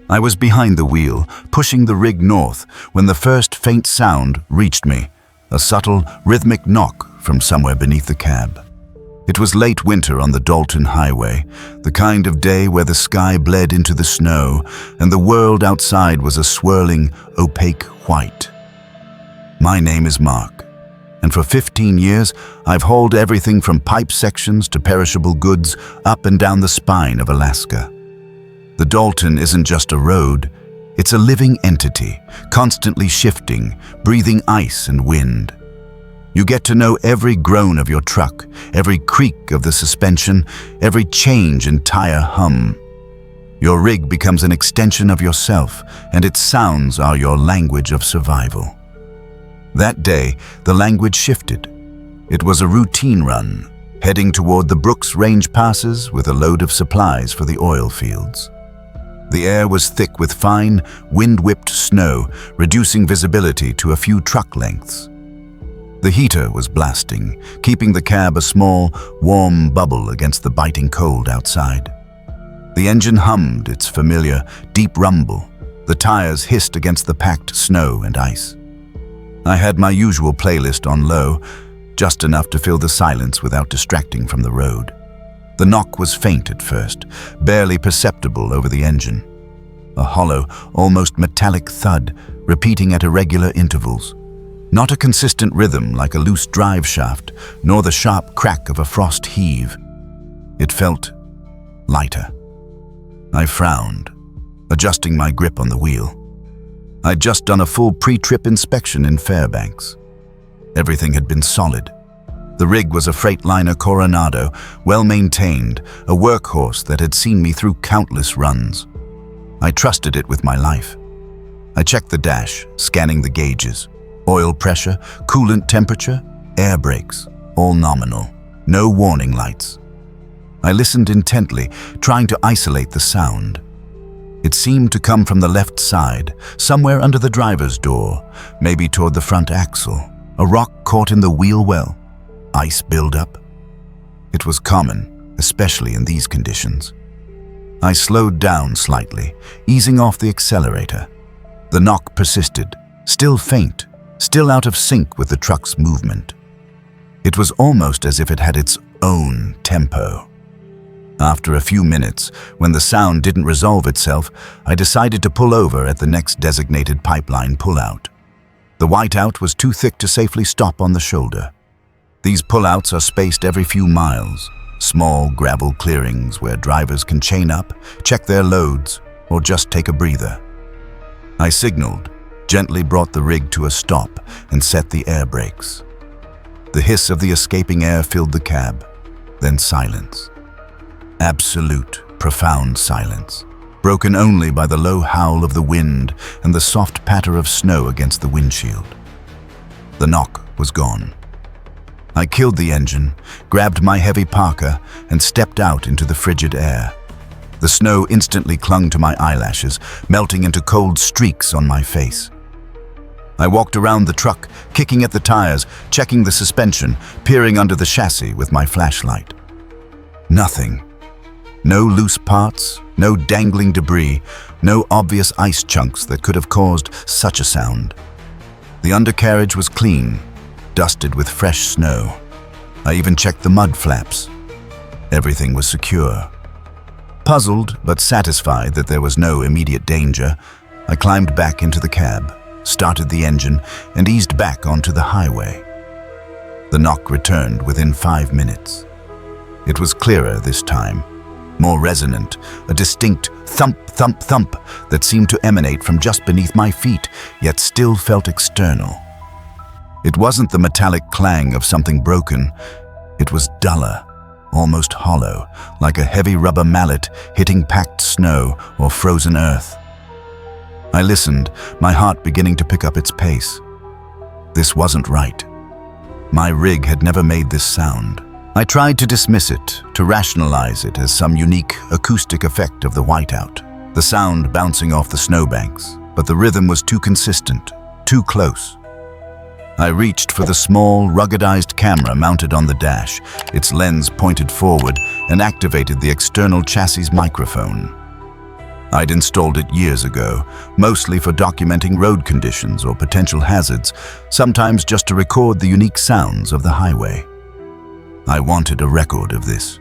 I was behind the wheel, pushing the rig north, when the first faint sound reached me, a subtle, rhythmic knock from somewhere beneath the cab. It was late winter on the Dalton highway, the kind of day where the sky bled into the snow and the world outside was a swirling, opaque white. My name is Mark, and for 15 years I've hauled everything from pipe sections to perishable goods up and down the spine of Alaska. The Dalton isn't just a road, it's a living entity, constantly shifting, breathing ice and wind. You get to know every groan of your truck, every creak of the suspension, every change in tire hum. Your rig becomes an extension of yourself, and its sounds are your language of survival. That day, the language shifted. It was a routine run, heading toward the Brooks Range passes with a load of supplies for the oil fields. The air was thick with fine, wind-whipped snow, reducing visibility to a few truck lengths. The heater was blasting, keeping the cab a small, warm bubble against the biting cold outside. The engine hummed its familiar, deep rumble. The tires hissed against the packed snow and ice. I had my usual playlist on low, just enough to fill the silence without distracting from the road. The knock was faint at first, barely perceptible over the engine. A hollow, almost metallic thud, repeating at irregular intervals. Not a consistent rhythm like a loose drive shaft, nor the sharp crack of a frost heave. It felt lighter. I frowned, adjusting my grip on the wheel. I'd just done a full pre-trip inspection in Fairbanks. Everything had been solid. The rig was a Freightliner Coronado, well-maintained, a workhorse that had seen me through countless runs. I trusted it with my life. I checked the dash, scanning the gauges. Oil pressure, coolant temperature, air brakes, all nominal. No warning lights. I listened intently, trying to isolate the sound. It seemed to come from the left side, somewhere under the driver's door, maybe toward the front axle. A rock caught in the wheel well. Ice buildup. It was common, especially in these conditions. I slowed down slightly, easing off the accelerator. The knock persisted, still faint, still out of sync with the truck's movement. It was almost as if it had its own tempo. After a few minutes, when the sound didn't resolve itself, I decided to pull over at the next designated pipeline pullout. The whiteout was too thick to safely stop on the shoulder. These pullouts are spaced every few miles, small gravel clearings where drivers can chain up, check their loads, or just take a breather. I signaled, gently brought the rig to a stop, and set the air brakes. The hiss of the escaping air filled the cab, then silence. Absolute, profound silence, broken only by the low howl of the wind and the soft patter of snow against the windshield. The knock was gone. I killed the engine, grabbed my heavy parka, and stepped out into the frigid air. The snow instantly clung to my eyelashes, melting into cold streaks on my face. I walked around the truck, kicking at the tires, checking the suspension, peering under the chassis with my flashlight. Nothing. No loose parts, no dangling debris, no obvious ice chunks that could have caused such a sound. The undercarriage was clean, dusted with fresh snow. I even checked the mud flaps. Everything was secure. Puzzled but satisfied that there was no immediate danger, I climbed back into the cab, started the engine, and eased back onto the highway. The knock returned within 5 minutes. It was clearer this time, more resonant, a distinct thump, thump, thump that seemed to emanate from just beneath my feet, yet still felt external. It wasn't the metallic clang of something broken. It was duller, almost hollow, like a heavy rubber mallet hitting packed snow or frozen earth. I listened, my heart beginning to pick up its pace. This wasn't right. My rig had never made this sound. I tried to dismiss it, to rationalize it as some unique acoustic effect of the whiteout, the sound bouncing off the snowbanks, but the rhythm was too consistent, too close. I reached for the small, ruggedized camera mounted on the dash, its lens pointed forward, and activated the external chassis microphone. I'd installed it years ago, mostly for documenting road conditions or potential hazards, sometimes just to record the unique sounds of the highway. I wanted a record of this.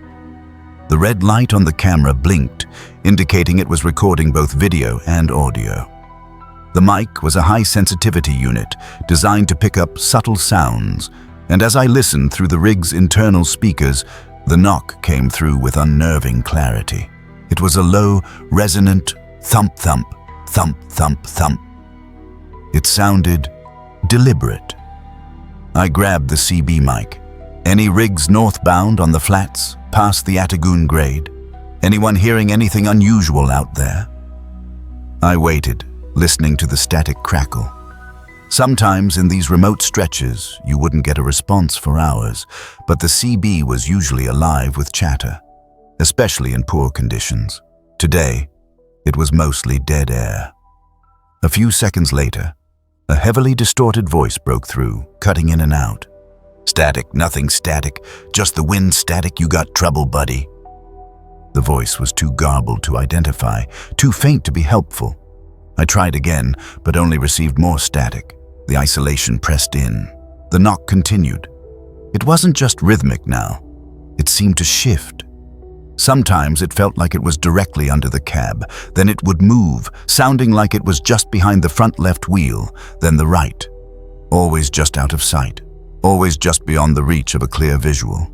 The red light on the camera blinked, indicating it was recording both video and audio. The mic was a high-sensitivity unit designed to pick up subtle sounds, and as I listened through the rig's internal speakers, the knock came through with unnerving clarity. It was a low, resonant thump-thump, thump-thump-thump. It sounded deliberate. I grabbed the CB mic. Any rigs northbound on the flats, past the Atigun grade? Anyone hearing anything unusual out there? I waited, listening to the static crackle. Sometimes in these remote stretches, you wouldn't get a response for hours, but the CB was usually alive with chatter, especially in poor conditions. Today, it was mostly dead air. A few seconds later, a heavily distorted voice broke through, cutting in and out. "Static, nothing static. Just the wind static, you got trouble, buddy." The voice was too garbled to identify, too faint to be helpful. I tried again, but only received more static. The isolation pressed in. The knock continued. It wasn't just rhythmic now. It seemed to shift. Sometimes it felt like it was directly under the cab. Then it would move, sounding like it was just behind the front left wheel, then the right. Always just out of sight. Always just beyond the reach of a clear visual.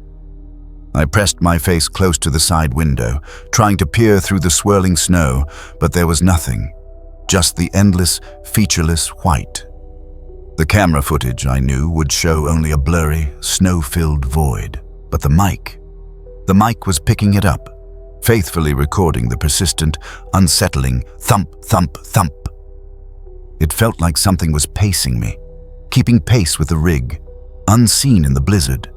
I pressed my face close to the side window, trying to peer through the swirling snow, but there was nothing. Just the endless, featureless white. The camera footage, I knew, would show only a blurry, snow-filled void. But the mic was picking it up, faithfully recording the persistent, unsettling thump, thump, thump. It felt like something was pacing me, keeping pace with the rig, unseen in the blizzard.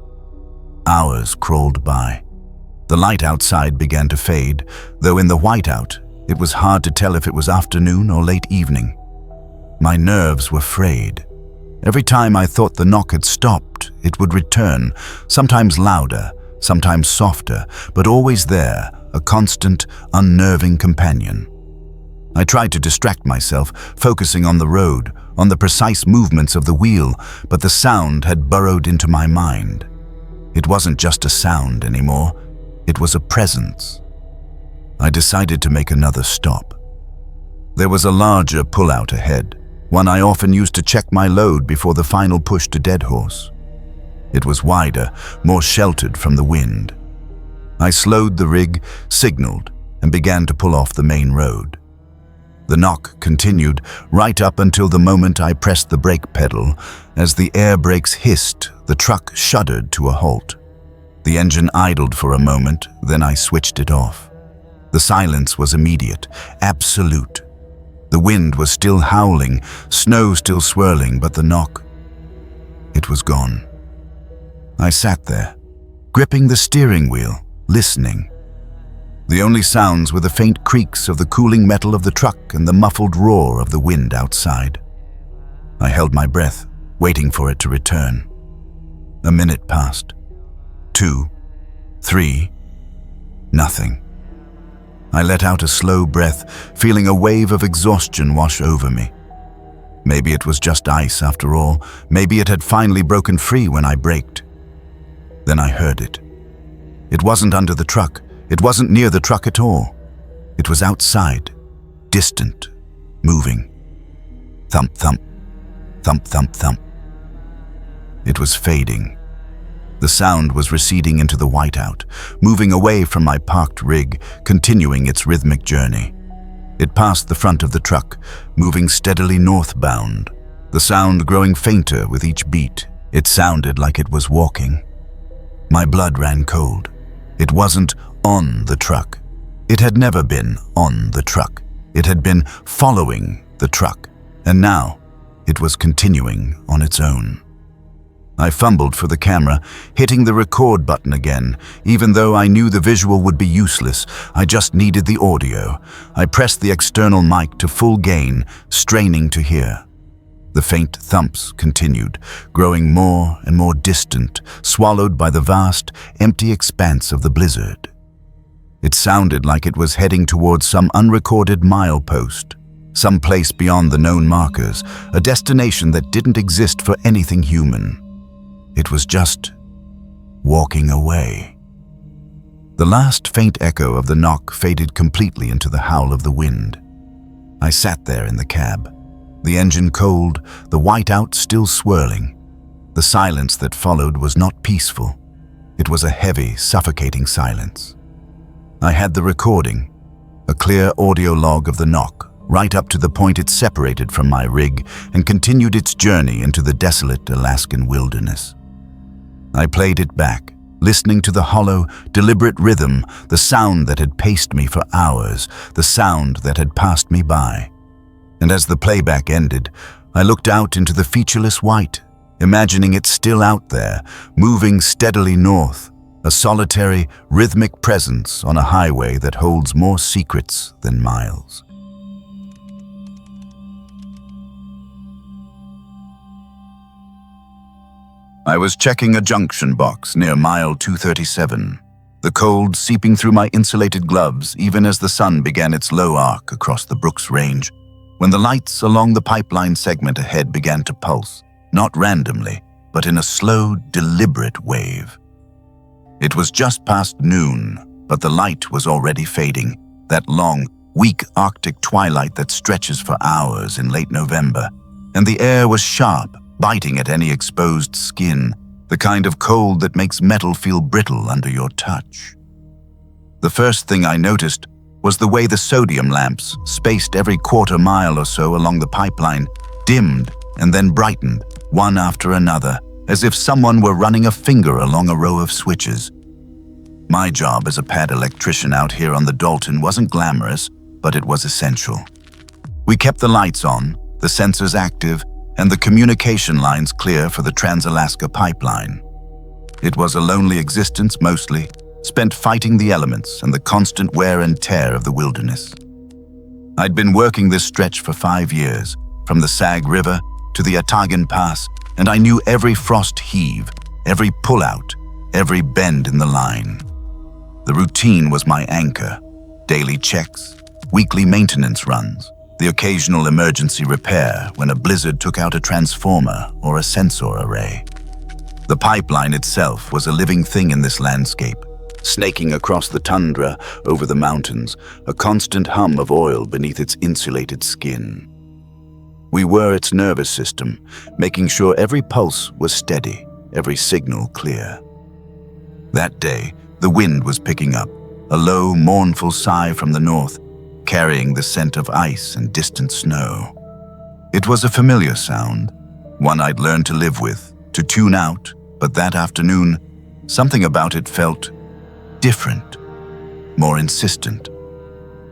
Hours crawled by. The light outside began to fade, though in the whiteout, it was hard to tell if it was afternoon or late evening. My nerves were frayed. Every time I thought the knock had stopped, it would return, sometimes louder, sometimes softer, but always there, a constant, unnerving companion. I tried to distract myself, focusing on the road, on the precise movements of the wheel, but the sound had burrowed into my mind. It wasn't just a sound anymore, it was a presence. I decided to make another stop. There was a larger pullout ahead, one I often used to check my load before the final push to Dead Horse. It was wider, more sheltered from the wind. I slowed the rig, signaled, and began to pull off the main road. The knock continued right up until the moment I pressed the brake pedal. As the air brakes hissed, the truck shuddered to a halt. The engine idled for a moment, then I switched it off. The silence was immediate, absolute. The wind was still howling, snow still swirling, but the knock, it was gone. I sat there, gripping the steering wheel, listening. The only sounds were the faint creaks of the cooling metal of the truck and the muffled roar of the wind outside. I held my breath, waiting for it to return. A minute passed. 2, 3, nothing. I let out a slow breath, feeling a wave of exhaustion wash over me. Maybe it was just ice after all. Maybe it had finally broken free when I braked. Then I heard it. It wasn't under the truck. It wasn't near the truck at all. It was outside, distant, moving. Thump, thump, thump, thump, thump. It was fading. The sound was receding into the whiteout, moving away from my parked rig, continuing its rhythmic journey. It passed the front of the truck, moving steadily northbound, the sound growing fainter with each beat. It sounded like it was walking. My blood ran cold. It wasn't on the truck. It had never been on the truck. It had been following the truck, and now it was continuing on its own. I fumbled for the camera, hitting the record button again. Even though I knew the visual would be useless, I just needed the audio. I pressed the external mic to full gain, straining to hear. The faint thumps continued, growing more and more distant, swallowed by the vast, empty expanse of the blizzard. It sounded like it was heading towards some unrecorded milepost, some place beyond the known markers, a destination that didn't exist for anything human. It was just walking away. The last faint echo of the knock faded completely into the howl of the wind. I sat there in the cab, the engine cold, the whiteout still swirling. The silence that followed was not peaceful. It was a heavy, suffocating silence. I had the recording, a clear audio log of the knock, right up to the point it separated from my rig and continued its journey into the desolate Alaskan wilderness. I played it back, listening to the hollow, deliberate rhythm, the sound that had paced me for hours, the sound that had passed me by. And as the playback ended, I looked out into the featureless white, imagining it still out there, moving steadily north, a solitary, rhythmic presence on a highway that holds more secrets than miles. I was checking a junction box near mile 237. the cold seeping through my insulated gloves even as the sun began its low arc across the Brooks Range, when the lights along the pipeline segment ahead began to pulse, not randomly, but in a slow, deliberate wave. It was just past noon, but the light was already fading, that long, weak Arctic twilight that stretches for hours in late November, and the air was sharp, biting at any exposed skin, the kind of cold that makes metal feel brittle under your touch. The first thing I noticed was the way the sodium lamps, spaced every quarter mile or so along the pipeline, dimmed and then brightened, one after another, as if someone were running a finger along a row of switches. My job as a pad electrician out here on the Dalton wasn't glamorous, but it was essential. We kept the lights on, the sensors active, and the communication lines clear for the Trans-Alaska pipeline. It was a lonely existence mostly, spent fighting the elements and the constant wear and tear of the wilderness. I'd been working this stretch for 5 years, from the Sag River to the Atigun Pass, and I knew every frost heave, every pullout, every bend in the line. The routine was my anchor: daily checks, weekly maintenance runs, the occasional emergency repair when a blizzard took out a transformer or a sensor array. The pipeline itself was a living thing in this landscape, snaking across the tundra over the mountains, a constant hum of oil beneath its insulated skin. We were its nervous system, making sure every pulse was steady, every signal clear. That day, the wind was picking up, a low, mournful sigh from the north, carrying the scent of ice and distant snow. It was a familiar sound, one I'd learned to live with, to tune out, but that afternoon, something about it felt different, more insistent.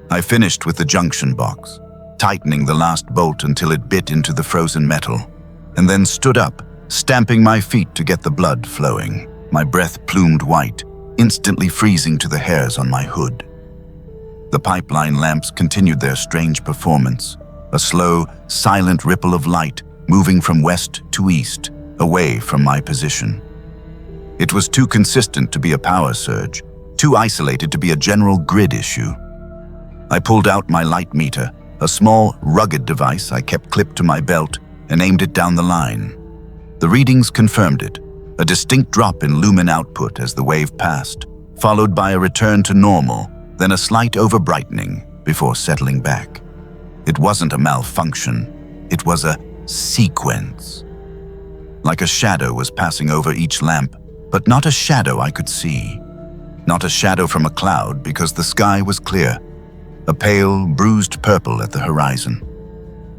I finished with the junction box, tightening the last bolt until it bit into the frozen metal, and then stood up, stamping my feet to get the blood flowing, my breath plumed white, instantly freezing to the hairs on my hood. The pipeline lamps continued their strange performance, a slow, silent ripple of light moving from west to east, away from my position. It was too consistent to be a power surge, too isolated to be a general grid issue. I pulled out my light meter, a small, rugged device I kept clipped to my belt, and aimed it down the line. The readings confirmed it, a distinct drop in lumen output as the wave passed, followed by a return to normal, then a slight over-brightening before settling back. It wasn't a malfunction, it was a sequence. Like a shadow was passing over each lamp, but not a shadow I could see. Not a shadow from a cloud because the sky was clear, a pale, bruised purple at the horizon.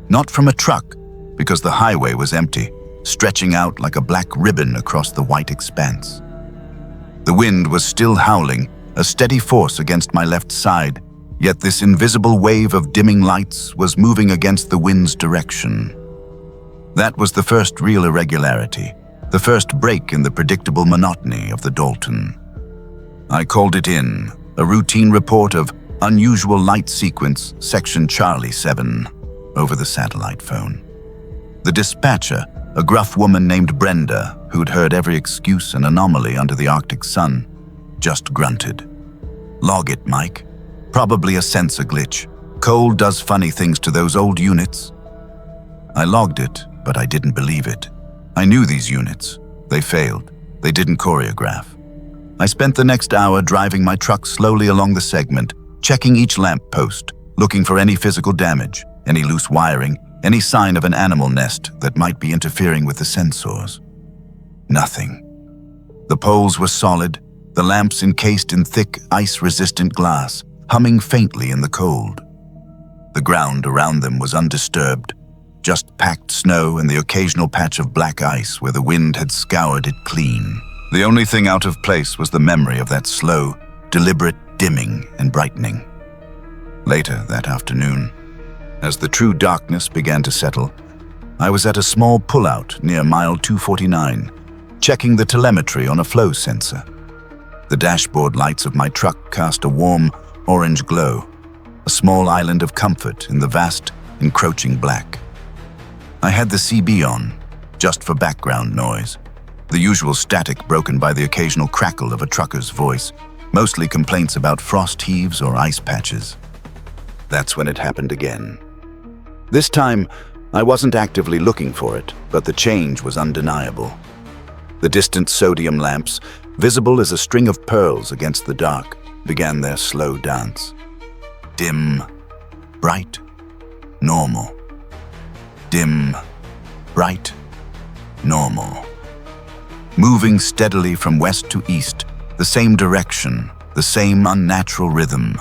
Not from a truck because the highway was empty, stretching out like a black ribbon across the white expanse. The wind was still howling, a steady force against my left side, yet this invisible wave of dimming lights was moving against the wind's direction. That was the first real irregularity, the first break in the predictable monotony of the Dalton. I called it in, a routine report of unusual light sequence, section Charlie 7, over the satellite phone. The dispatcher, a gruff woman named Brenda, who'd heard every excuse and anomaly under the Arctic sun, just grunted. "Log it, Mike. Probably a sensor glitch. Cold does funny things to those old units." I logged it, but I didn't believe it. I knew these units. They failed. They didn't choreograph. I spent the next hour driving my truck slowly along the segment, checking each lamp post, looking for any physical damage, any loose wiring, any sign of an animal nest that might be interfering with the sensors. Nothing. The poles were solid, the lamps encased in thick, ice-resistant glass, humming faintly in the cold. The ground around them was undisturbed, just packed snow and the occasional patch of black ice where the wind had scoured it clean. The only thing out of place was the memory of that slow, deliberate dimming and brightening. Later that afternoon, as the true darkness began to settle, I was at a small pullout near mile 249, checking the telemetry on a flow sensor. The dashboard lights of my truck cast a warm, orange glow, a small island of comfort in the vast, encroaching black. I had the CB on, just for background noise, the usual static broken by the occasional crackle of a trucker's voice, mostly complaints about frost heaves or ice patches. That's when it happened again. This time, I wasn't actively looking for it, but the change was undeniable. The distant sodium lamps, visible as a string of pearls against the dark, began their slow dance. Dim, bright, normal. Dim, bright, normal. Moving steadily from west to east, the same direction, the same unnatural rhythm.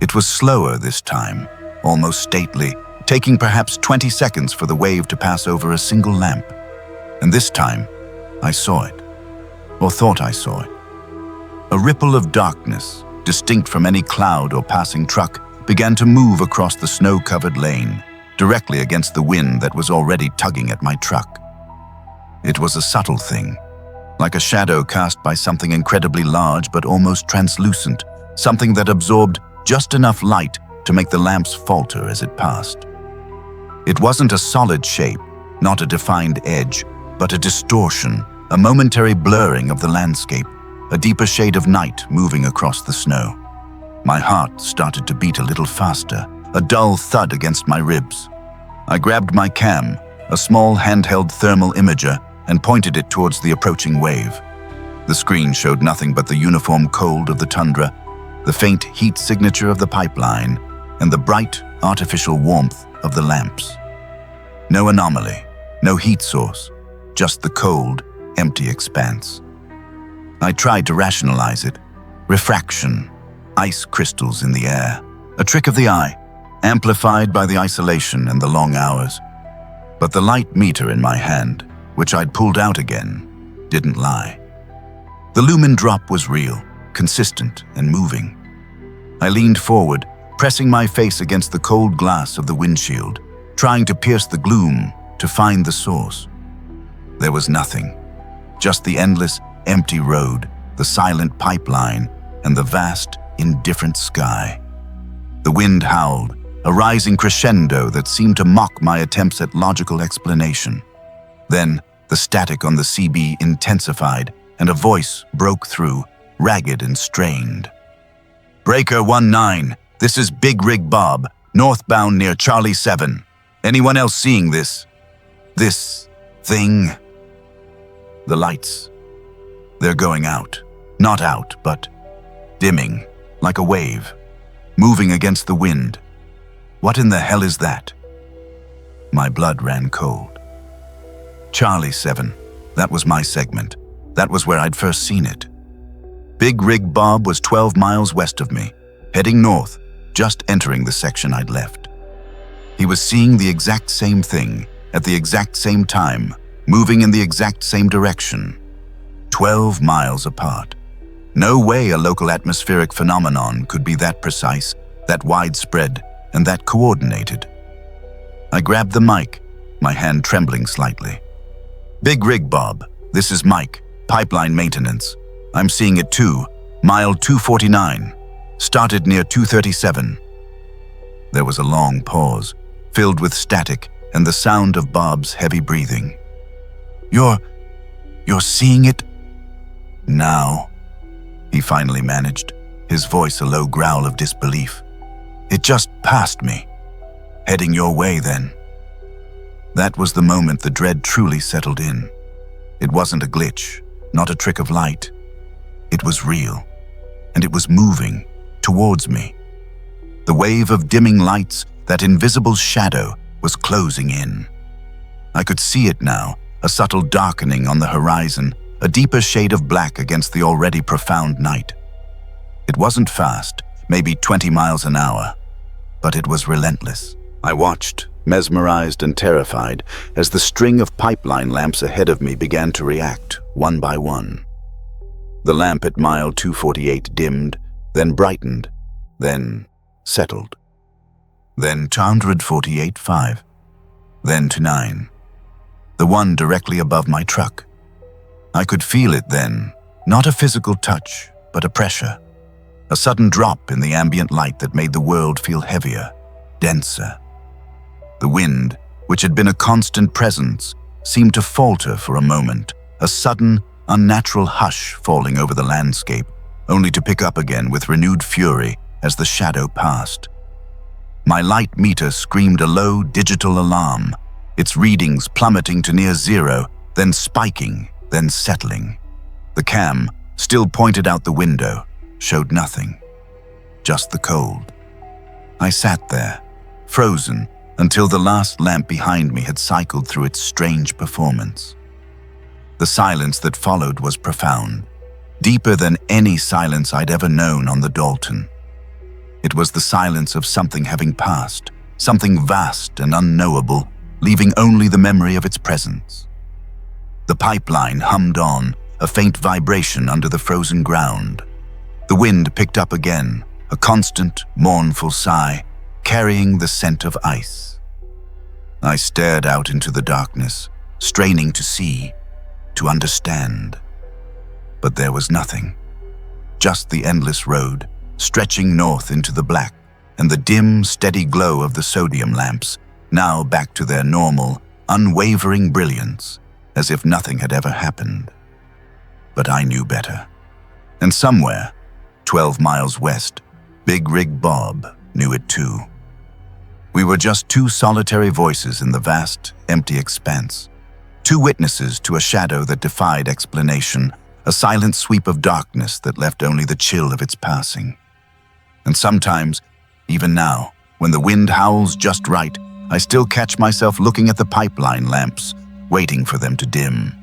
It was slower this time, almost stately, taking perhaps 20 seconds for the wave to pass over a single lamp. And this time, I saw it, or thought I saw it. A ripple of darkness, distinct from any cloud or passing truck, began to move across the snow-covered lane, directly against the wind that was already tugging at my truck. It was a subtle thing, like a shadow cast by something incredibly large but almost translucent, something that absorbed just enough light to make the lamps falter as it passed. It wasn't a solid shape, not a defined edge, but a distortion, a momentary blurring of the landscape, a deeper shade of night moving across the snow. My heart started to beat a little faster, a dull thud against my ribs. I grabbed my cam, a small handheld thermal imager, and pointed it towards the approaching wave. The screen showed nothing but the uniform cold of the tundra, the faint heat signature of the pipeline, and the bright, artificial warmth of the lamps. No anomaly, no heat source, just the cold, empty expanse. I tried to rationalize it. Refraction, ice crystals in the air, a trick of the eye, amplified by the isolation and the long hours. But the light meter in my hand, which I'd pulled out again, didn't lie. The lumen drop was real, consistent and moving. I leaned forward, pressing my face against the cold glass of the windshield, trying to pierce the gloom to find the source. There was nothing, just the endless, empty road, the silent pipeline, and the vast, indifferent sky. The wind howled, a rising crescendo that seemed to mock my attempts at logical explanation. Then, the static on the CB intensified, and a voice broke through, ragged and strained. "Breaker 19, this is Big Rig Bob, northbound near Charlie 7. Anyone else seeing this? This thing?" The lights. They're going out. Not out, but dimming, like a wave, moving against the wind. What in the hell is that? My blood ran cold. Charlie 7, that was my segment. That was where I'd first seen it. Big Rig Bob was 12 miles west of me, heading north, just entering the section I'd left. He was seeing the exact same thing, at the exact same time, moving in the exact same direction. 12 miles apart. No way a local atmospheric phenomenon could be that precise, that widespread, and that coordinated. I grabbed the mic, my hand trembling slightly. "Big Rig Bob, this is Mike, pipeline maintenance. I'm seeing it too, mile 249. Started near 237. There was a long pause, filled with static and the sound of Bob's heavy breathing. You're seeing it? Now," he finally managed, his voice a low growl of disbelief. "It just passed me. Heading your way, then." That was the moment the dread truly settled in. It wasn't a glitch, not a trick of light. It was real, and it was moving towards me. The wave of dimming lights, that invisible shadow, was closing in. I could see it now, a subtle darkening on the horizon, a deeper shade of black against the already profound night. It wasn't fast, maybe 20 miles an hour, but it was relentless. I watched, mesmerized and terrified, as the string of pipeline lamps ahead of me began to react, one by one. The lamp at mile 248 dimmed, then brightened, then settled. Then 248.5, then to 9. The one directly above my truck. I could feel it then, not a physical touch, but a pressure. A sudden drop in the ambient light that made the world feel heavier, denser. The wind, which had been a constant presence, seemed to falter for a moment, a sudden, unnatural hush falling over the landscape, only to pick up again with renewed fury as the shadow passed. My light meter screamed a low digital alarm, its readings plummeting to near zero, then spiking, then settling. The cam, still pointed out the window, showed nothing, just the cold. I sat there, frozen, until the last lamp behind me had cycled through its strange performance. The silence that followed was profound, deeper than any silence I'd ever known on the Dalton. It was the silence of something having passed, something vast and unknowable, leaving only the memory of its presence. The pipeline hummed on, a faint vibration under the frozen ground. The wind picked up again, a constant, mournful sigh, carrying the scent of ice. I stared out into the darkness, straining to see, to understand. But there was nothing. Just the endless road, stretching north into the black, and the dim, steady glow of the sodium lamps, now back to their normal, unwavering brilliance, as if nothing had ever happened. But I knew better. And somewhere, 12 miles west, Big Rig Bob knew it too. We were just two solitary voices in the vast, empty expanse. Two witnesses to a shadow that defied explanation, a silent sweep of darkness that left only the chill of its passing. And sometimes, even now, when the wind howls just right, I still catch myself looking at the pipeline lamps, waiting for them to dim.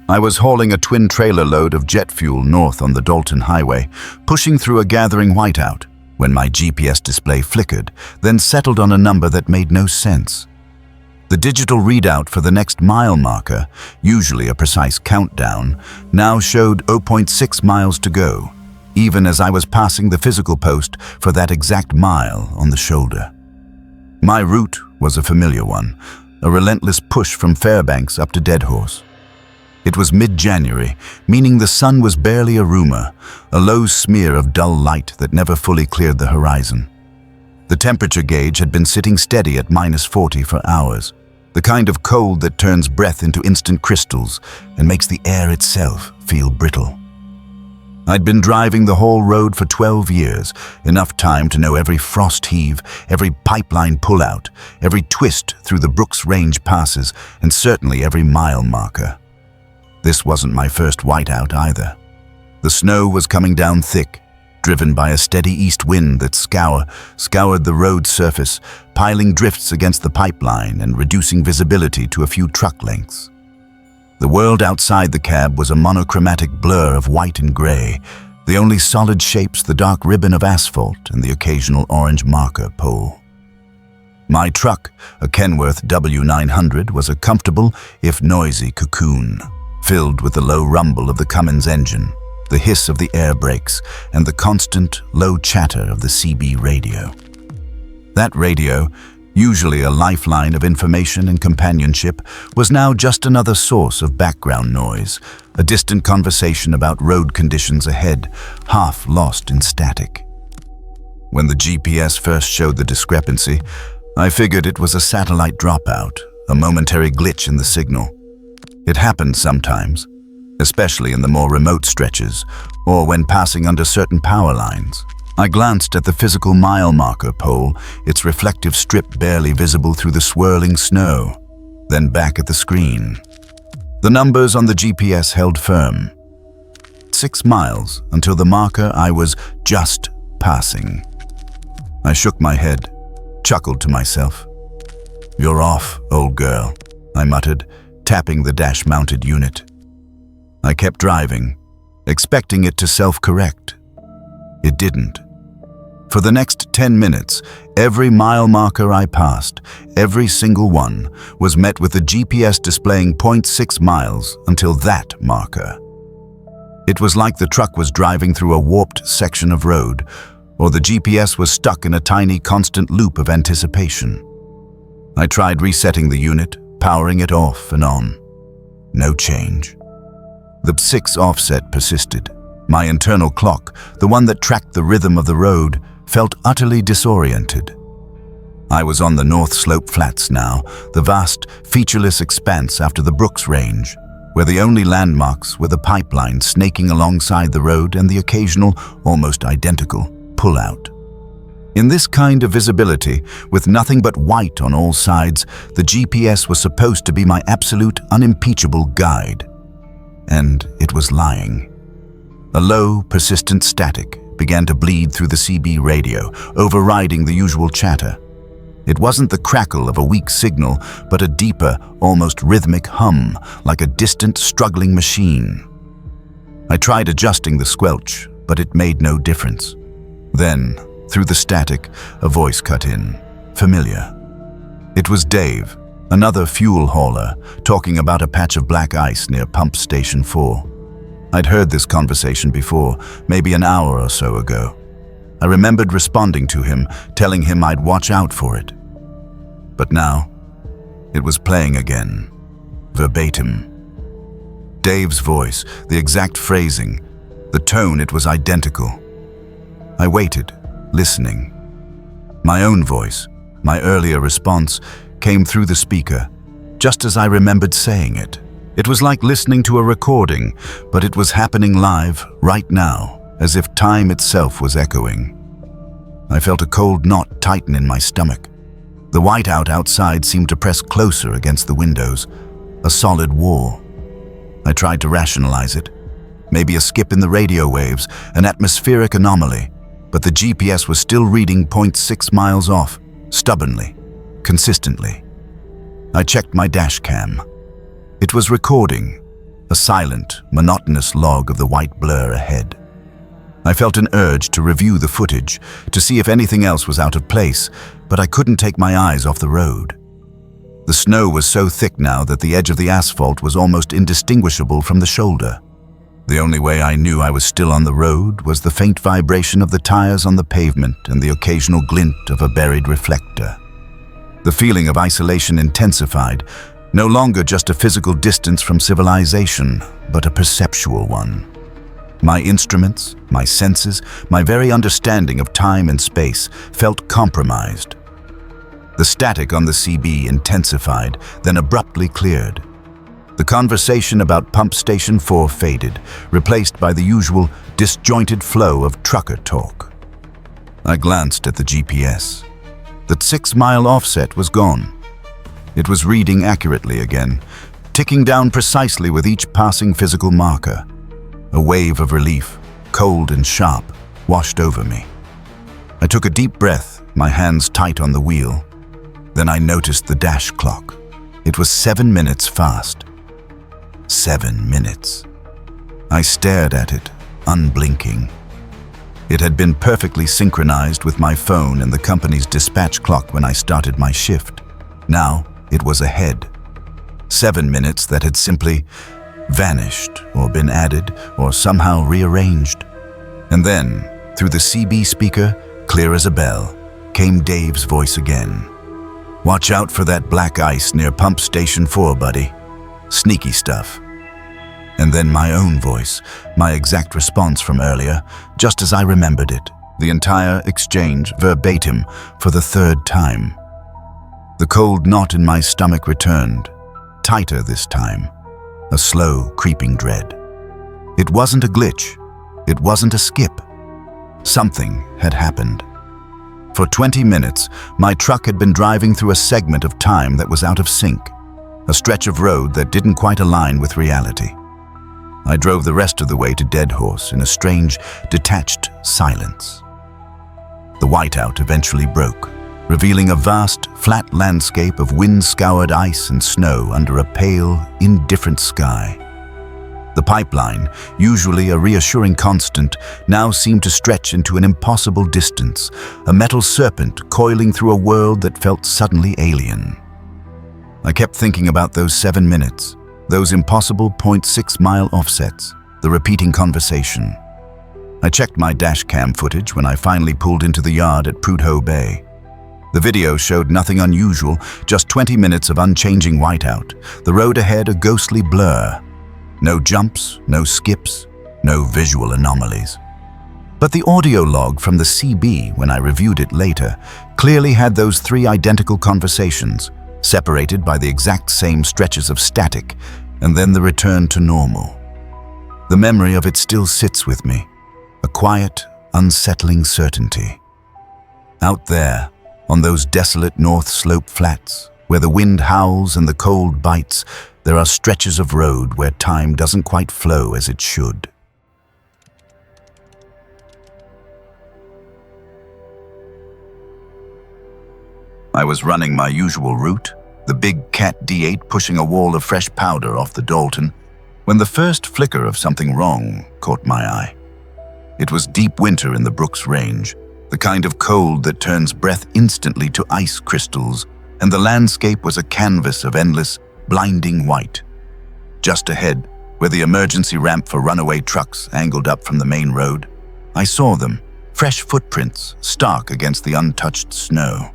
I was hauling a twin trailer load of jet fuel north on the Dalton highway, pushing through a gathering whiteout, when my GPS display flickered, then settled on a number that made no sense. The digital readout for the next mile marker, usually a precise countdown, now showed 0.6 miles to go, even as I was passing the physical post for that exact mile on the shoulder. My route was a familiar one, a relentless push from Fairbanks up to Deadhorse. It was mid-January, meaning the sun was barely a rumor, a low smear of dull light that never fully cleared the horizon. The temperature gauge had been sitting steady at -40 for hours, the kind of cold that turns breath into instant crystals and makes the air itself feel brittle. I'd been driving the whole road for 12 years, enough time to know every frost heave, every pipeline pullout, every twist through the Brooks Range passes, and certainly every mile marker. This wasn't my first whiteout either. The snow was coming down thick, driven by a steady east wind that scoured the road surface, piling drifts against the pipeline and reducing visibility to a few truck lengths. The world outside the cab was a monochromatic blur of white and gray, the only solid shapes the dark ribbon of asphalt and the occasional orange marker pole. My truck, a Kenworth W900, was a comfortable, if noisy, cocoon, filled with the low rumble of the Cummins engine, the hiss of the air brakes, and the constant, low chatter of the CB radio. That radio, usually a lifeline of information and companionship, was now just another source of background noise, a distant conversation about road conditions ahead, half lost in static. When the GPS first showed the discrepancy, I figured it was a satellite dropout, a momentary glitch in the signal. It happened sometimes, especially in the more remote stretches, or when passing under certain power lines. I glanced at the physical mile marker pole, its reflective strip barely visible through the swirling snow, then back at the screen. The numbers on the GPS held firm. 6 miles until the marker I was just passing. I shook my head, chuckled to myself. "You're off, old girl," I muttered, tapping the dash-mounted unit. I kept driving, expecting it to self-correct. It didn't. For the next 10 minutes, every mile marker I passed, every single one, was met with the GPS displaying 0.6 miles until that marker. It was like the truck was driving through a warped section of road, or the GPS was stuck in a tiny constant loop of anticipation. I tried resetting the unit, powering it off and on. No change. The 6 offset persisted. My internal clock, the one that tracked the rhythm of the road, felt utterly disoriented. I was on the North Slope Flats now, the vast, featureless expanse after the Brooks Range, where the only landmarks were the pipeline snaking alongside the road and the occasional, almost identical, Pullout. In this kind of visibility, with nothing but white on all sides, the GPS was supposed to be my absolute, unimpeachable guide. And it was lying. A low, persistent static began to bleed through the CB radio, overriding the usual chatter. It wasn't the crackle of a weak signal, but a deeper, almost rhythmic hum, like a distant, struggling machine. I tried adjusting the squelch, but it made no difference. Then, through the static, a voice cut in, familiar. It was Dave, another fuel hauler, talking about a patch of black ice near Pump Station 4. I'd heard this conversation before, maybe an hour or so ago. I remembered responding to him, telling him I'd watch out for it. But now, it was playing again, verbatim. Dave's voice, the exact phrasing, the tone, it was identical. I waited, listening. My own voice, my earlier response, came through the speaker, just as I remembered saying it. It was like listening to a recording, but it was happening live, right now, as if time itself was echoing. I felt a cold knot tighten in my stomach. The whiteout outside seemed to press closer against the windows, a solid wall. I tried to rationalize it. Maybe a skip in the radio waves, an atmospheric anomaly, but the GPS was still reading 0.6 miles off, stubbornly, consistently. I checked my dash cam. It was recording, a silent, monotonous log of the white blur ahead. I felt an urge to review the footage, to see if anything else was out of place, but I couldn't take my eyes off the road. The snow was so thick now that the edge of the asphalt was almost indistinguishable from the shoulder. The only way I knew I was still on the road was the faint vibration of the tires on the pavement and the occasional glint of a buried reflector. The feeling of isolation intensified, no longer just a physical distance from civilization, but a perceptual one. My instruments, my senses, my very understanding of time and space felt compromised. The static on the CB intensified, then abruptly cleared. The conversation about Pump Station 4 faded, replaced by the usual disjointed flow of trucker talk. I glanced at the GPS. The 6-mile offset was gone. It was reading accurately again, ticking down precisely with each passing physical marker. A wave of relief, cold and sharp, washed over me. I took a deep breath, my hands tight on the wheel. Then I noticed the dash clock. It was 7 minutes fast. 7 minutes. I stared at it, unblinking. It had been perfectly synchronized with my phone and the company's dispatch clock when I started my shift. Now, it was ahead. 7 minutes that had simply vanished or been added or somehow rearranged. And then, through the CB speaker, clear as a bell, came Dave's voice again. "Watch out for that black ice near Pump Station 4, buddy. Sneaky stuff." And then my own voice, my exact response from earlier, just as I remembered it, the entire exchange verbatim for the third time. The cold knot in my stomach returned, tighter this time, a slow, creeping dread. It wasn't a glitch. It wasn't a skip. Something had happened. For 20 minutes, my truck had been driving through a segment of time that was out of sync, a stretch of road that didn't quite align with reality. I drove the rest of the way to Dead Horse in a strange, detached silence. The whiteout eventually broke, revealing a vast, flat landscape of wind-scoured ice and snow under a pale, indifferent sky. The pipeline, usually a reassuring constant, now seemed to stretch into an impossible distance, a metal serpent coiling through a world that felt suddenly alien. I kept thinking about those 7 minutes, those impossible 0.6-mile offsets, the repeating conversation. I checked my dash cam footage when I finally pulled into the yard at Prudhoe Bay. The video showed nothing unusual, just 20 minutes of unchanging whiteout, the road ahead a ghostly blur. No jumps, no skips, no visual anomalies. But the audio log from the CB, when I reviewed it later, clearly had those three identical conversations, separated by the exact same stretches of static, and then the return to normal. The memory of it still sits with me, a quiet, unsettling certainty. Out there, on those desolate North Slope flats, where the wind howls and the cold bites, there are stretches of road where time doesn't quite flow as it should. I was running my usual route, the big Cat D8 pushing a wall of fresh powder off the Dalton, when the first flicker of something wrong caught my eye. It was deep winter in the Brooks Range, the kind of cold that turns breath instantly to ice crystals, and the landscape was a canvas of endless, blinding white. Just ahead, where the emergency ramp for runaway trucks angled up from the main road, I saw them, fresh footprints, stark against the untouched snow.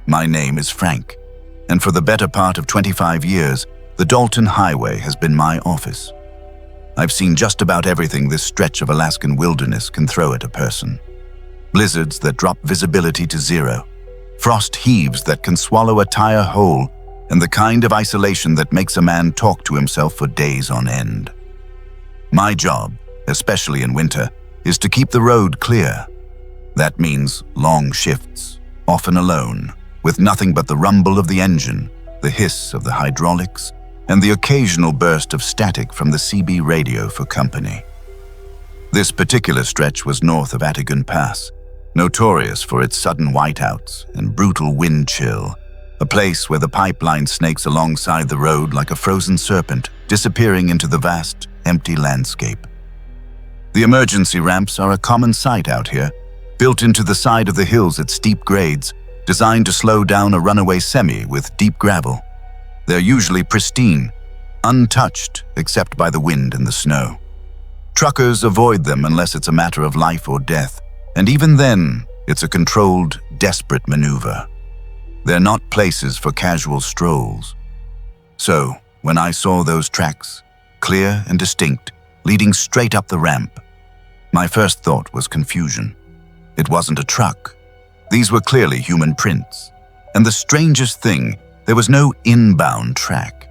My name is Frank, and for the better part of 25 years, the Dalton Highway has been my office. I've seen just about everything this stretch of Alaskan wilderness can throw at a person. Blizzards that drop visibility to zero, frost heaves that can swallow a tire whole, and the kind of isolation that makes a man talk to himself for days on end. My job, especially in winter, is to keep the road clear. That means long shifts, often alone, with nothing but the rumble of the engine, the hiss of the hydraulics, and the occasional burst of static from the CB radio for company. This particular stretch was north of Atigun Pass, notorious for its sudden whiteouts and brutal wind chill, a place where the pipeline snakes alongside the road like a frozen serpent, disappearing into the vast, empty landscape. The emergency ramps are a common sight out here, built into the side of the hills at steep grades, designed to slow down a runaway semi with deep gravel. They're usually pristine, untouched except by the wind and the snow. Truckers avoid them unless it's a matter of life or death, and even then, it's a controlled, desperate maneuver. They're not places for casual strolls. So, when I saw those tracks, clear and distinct, leading straight up the ramp, my first thought was confusion. It wasn't a truck. These were clearly human prints. And the strangest thing, there was no inbound track.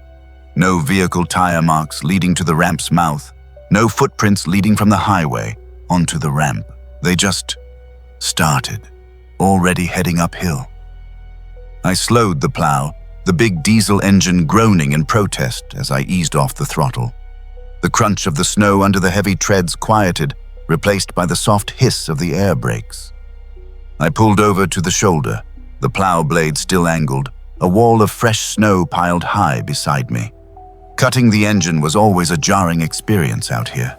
No vehicle tire marks leading to the ramp's mouth, no footprints leading from the highway onto the ramp. They just started, already heading uphill. I slowed the plow, the big diesel engine groaning in protest as I eased off the throttle. The crunch of the snow under the heavy treads quieted, replaced by the soft hiss of the air brakes. I pulled over to the shoulder, the plow blade still angled, a wall of fresh snow piled high beside me. Cutting the engine was always a jarring experience out here.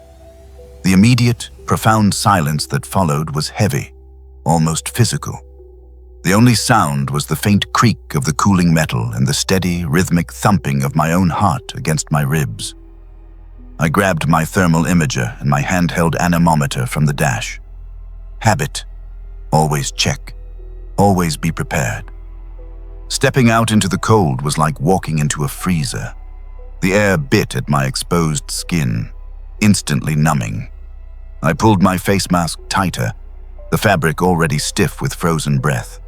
The immediate, profound silence that followed was heavy, almost physical. The only sound was the faint creak of the cooling metal and the steady, rhythmic thumping of my own heart against my ribs. I grabbed my thermal imager and my handheld anemometer from the dash. Habit. Always check. Always be prepared. Stepping out into the cold was like walking into a freezer. The air bit at my exposed skin, instantly numbing. I pulled my face mask tighter, the fabric already stiff with frozen breath.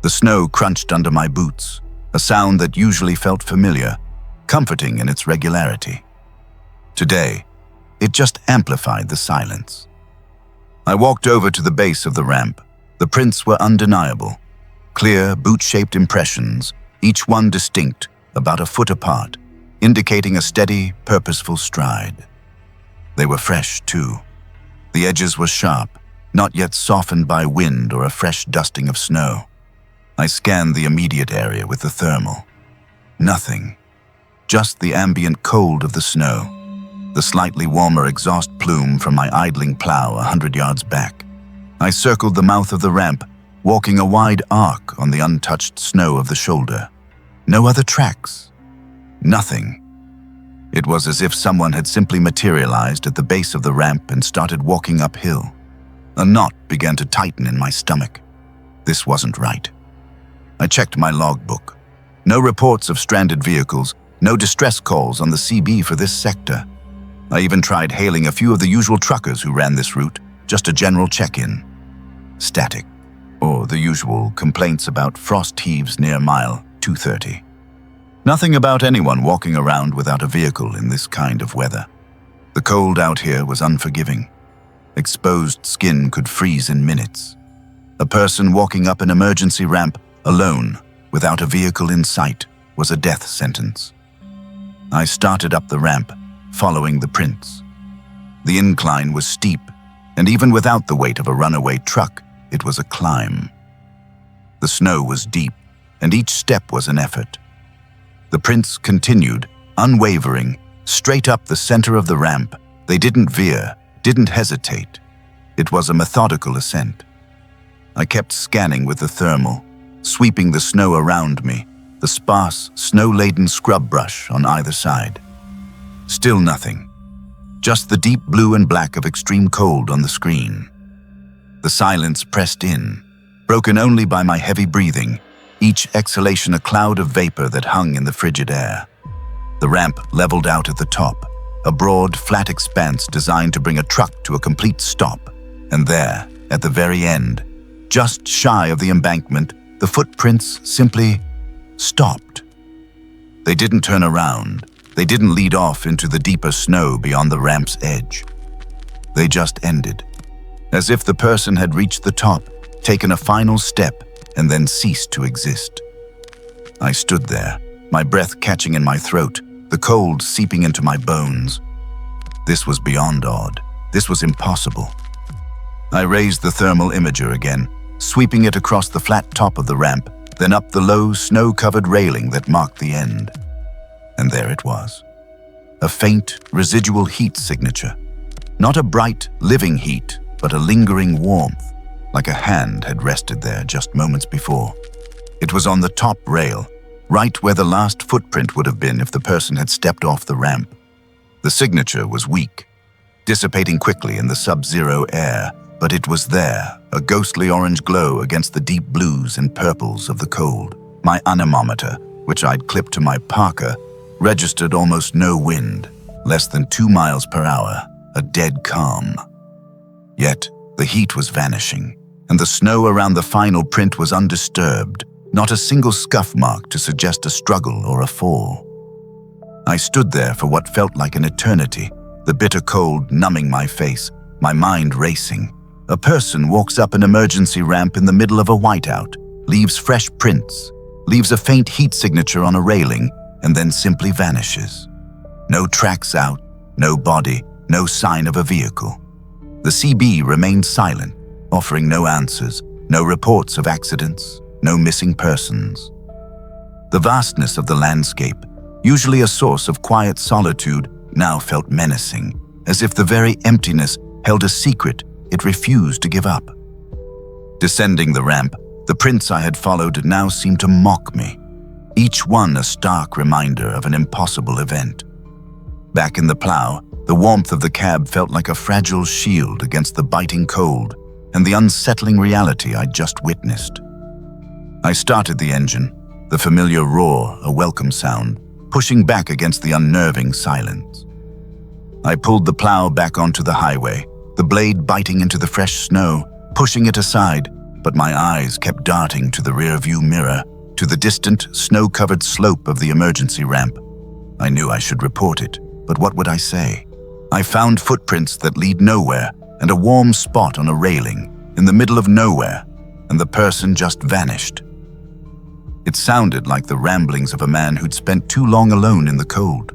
The snow crunched under my boots, a sound that usually felt familiar, comforting in its regularity. Today, it just amplified the silence. I walked over to the base of the ramp. The prints were undeniable. Clear, boot-shaped impressions, each one distinct, about a foot apart, indicating a steady, purposeful stride. They were fresh, too. The edges were sharp, not yet softened by wind or a fresh dusting of snow. I scanned the immediate area with the thermal. Nothing. Just the ambient cold of the snow, the slightly warmer exhaust plume from my idling plow 100 yards back. I circled the mouth of the ramp, walking a wide arc on the untouched snow of the shoulder. No other tracks. Nothing. It was as if someone had simply materialized at the base of the ramp and started walking uphill. A knot began to tighten in my stomach. This wasn't right. I checked my logbook. No reports of stranded vehicles, no distress calls on the CB for this sector. I even tried hailing a few of the usual truckers who ran this route, just a general check-in. Static. or the usual complaints about frost heaves near mile 230. Nothing about anyone walking around without a vehicle in this kind of weather. The cold out here was unforgiving. Exposed skin could freeze in minutes. A person walking up an emergency ramp alone, without a vehicle in sight, was a death sentence. I started up the ramp, following the prints. The incline was steep, and even without the weight of a runaway truck, it was a climb. The snow was deep, and each step was an effort. The prints continued, unwavering, straight up the center of the ramp. They didn't veer, didn't hesitate. It was a methodical ascent. I kept scanning with the thermal, sweeping the snow around me, the sparse, snow-laden scrub brush on either side. Still nothing. Just the deep blue and black of extreme cold on the screen. The silence pressed in, broken only by my heavy breathing, each exhalation a cloud of vapor that hung in the frigid air. The ramp leveled out at the top, a broad, flat expanse designed to bring a truck to a complete stop. And there, at the very end, just shy of the embankment, the footprints simply stopped. They didn't turn around. They didn't lead off into the deeper snow beyond the ramp's edge. They just ended, as if the person had reached the top, taken a final step, and then ceased to exist. I stood there, my breath catching in my throat, the cold seeping into my bones. This was beyond odd. This was impossible. I raised the thermal imager again, sweeping it across the flat top of the ramp, then up the low, snow-covered railing that marked the end. And there it was. A faint, residual heat signature. Not a bright, living heat, but a lingering warmth, like a hand had rested there just moments before. It was on the top rail, right where the last footprint would have been if the person had stepped off the ramp. The signature was weak, dissipating quickly in the sub-zero air, but it was there, a ghostly orange glow against the deep blues and purples of the cold. My anemometer, which I'd clipped to my parka, registered almost no wind, less than 2 miles per hour, a dead calm. Yet, the heat was vanishing, and the snow around the final print was undisturbed, not a single scuff mark to suggest a struggle or a fall. I stood there for what felt like an eternity, the bitter cold numbing my face, my mind racing. A person walks up an emergency ramp in the middle of a whiteout, leaves fresh prints, leaves a faint heat signature on a railing, and then simply vanishes. No tracks out, no body, no sign of a vehicle. The CB remained silent, offering no answers, no reports of accidents, no missing persons. The vastness of the landscape, usually a source of quiet solitude, now felt menacing, as if the very emptiness held a secret it refused to give up. Descending the ramp, the prints I had followed now seemed to mock me, each one a stark reminder of an impossible event. Back in the plow, the warmth of the cab felt like a fragile shield against the biting cold and the unsettling reality I'd just witnessed. I started the engine, the familiar roar a welcome sound, pushing back against the unnerving silence. I pulled the plow back onto the highway, the blade biting into the fresh snow, pushing it aside, but my eyes kept darting to the rearview mirror, to the distant, snow-covered slope of the emergency ramp. I knew I should report it, but what would I say? I found footprints that lead nowhere, and a warm spot on a railing, in the middle of nowhere, and the person just vanished. It sounded like the ramblings of a man who'd spent too long alone in the cold.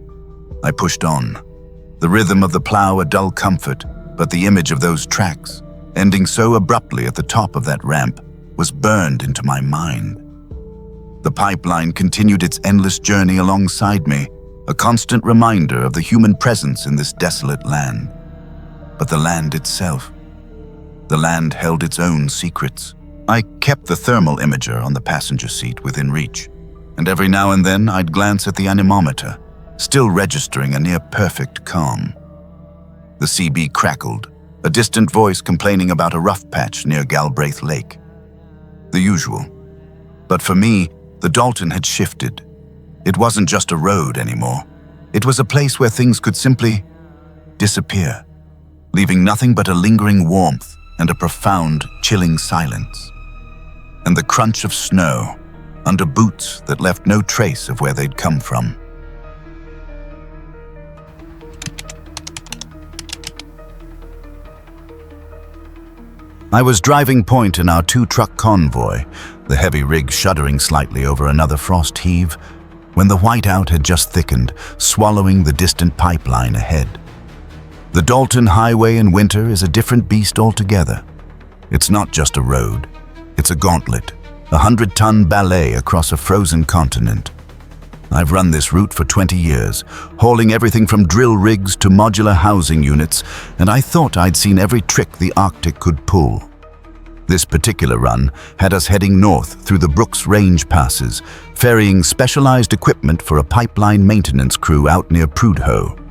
I pushed on, the rhythm of the plow a dull comfort, but the image of those tracks, ending so abruptly at the top of that ramp, was burned into my mind. The pipeline continued its endless journey alongside me, a constant reminder of the human presence in this desolate land. But the land itself, the land held its own secrets. I kept the thermal imager on the passenger seat within reach, and every now and then I'd glance at the anemometer, still registering a near-perfect calm. The CB crackled, a distant voice complaining about a rough patch near Galbraith Lake. The usual. But for me, the Dalton had shifted. It wasn't just a road anymore. It was a place where things could simply disappear, leaving nothing but a lingering warmth and a profound, chilling silence. and the crunch of snow under boots that left no trace of where they'd come from. I was driving point in our two-truck convoy, the heavy rig shuddering slightly over another frost heave, when the whiteout had just thickened, swallowing the distant pipeline ahead. The Dalton highway in winter is a different beast altogether. It's not just a road. It's a gauntlet, a 100-ton ballet across a frozen continent. I've run this route for 20 years, hauling everything from drill rigs to modular housing units, and I thought I'd seen every trick the Arctic could pull. This particular run had us heading north through the Brooks Range passes, ferrying specialized equipment for a pipeline maintenance crew out near Prudhoe.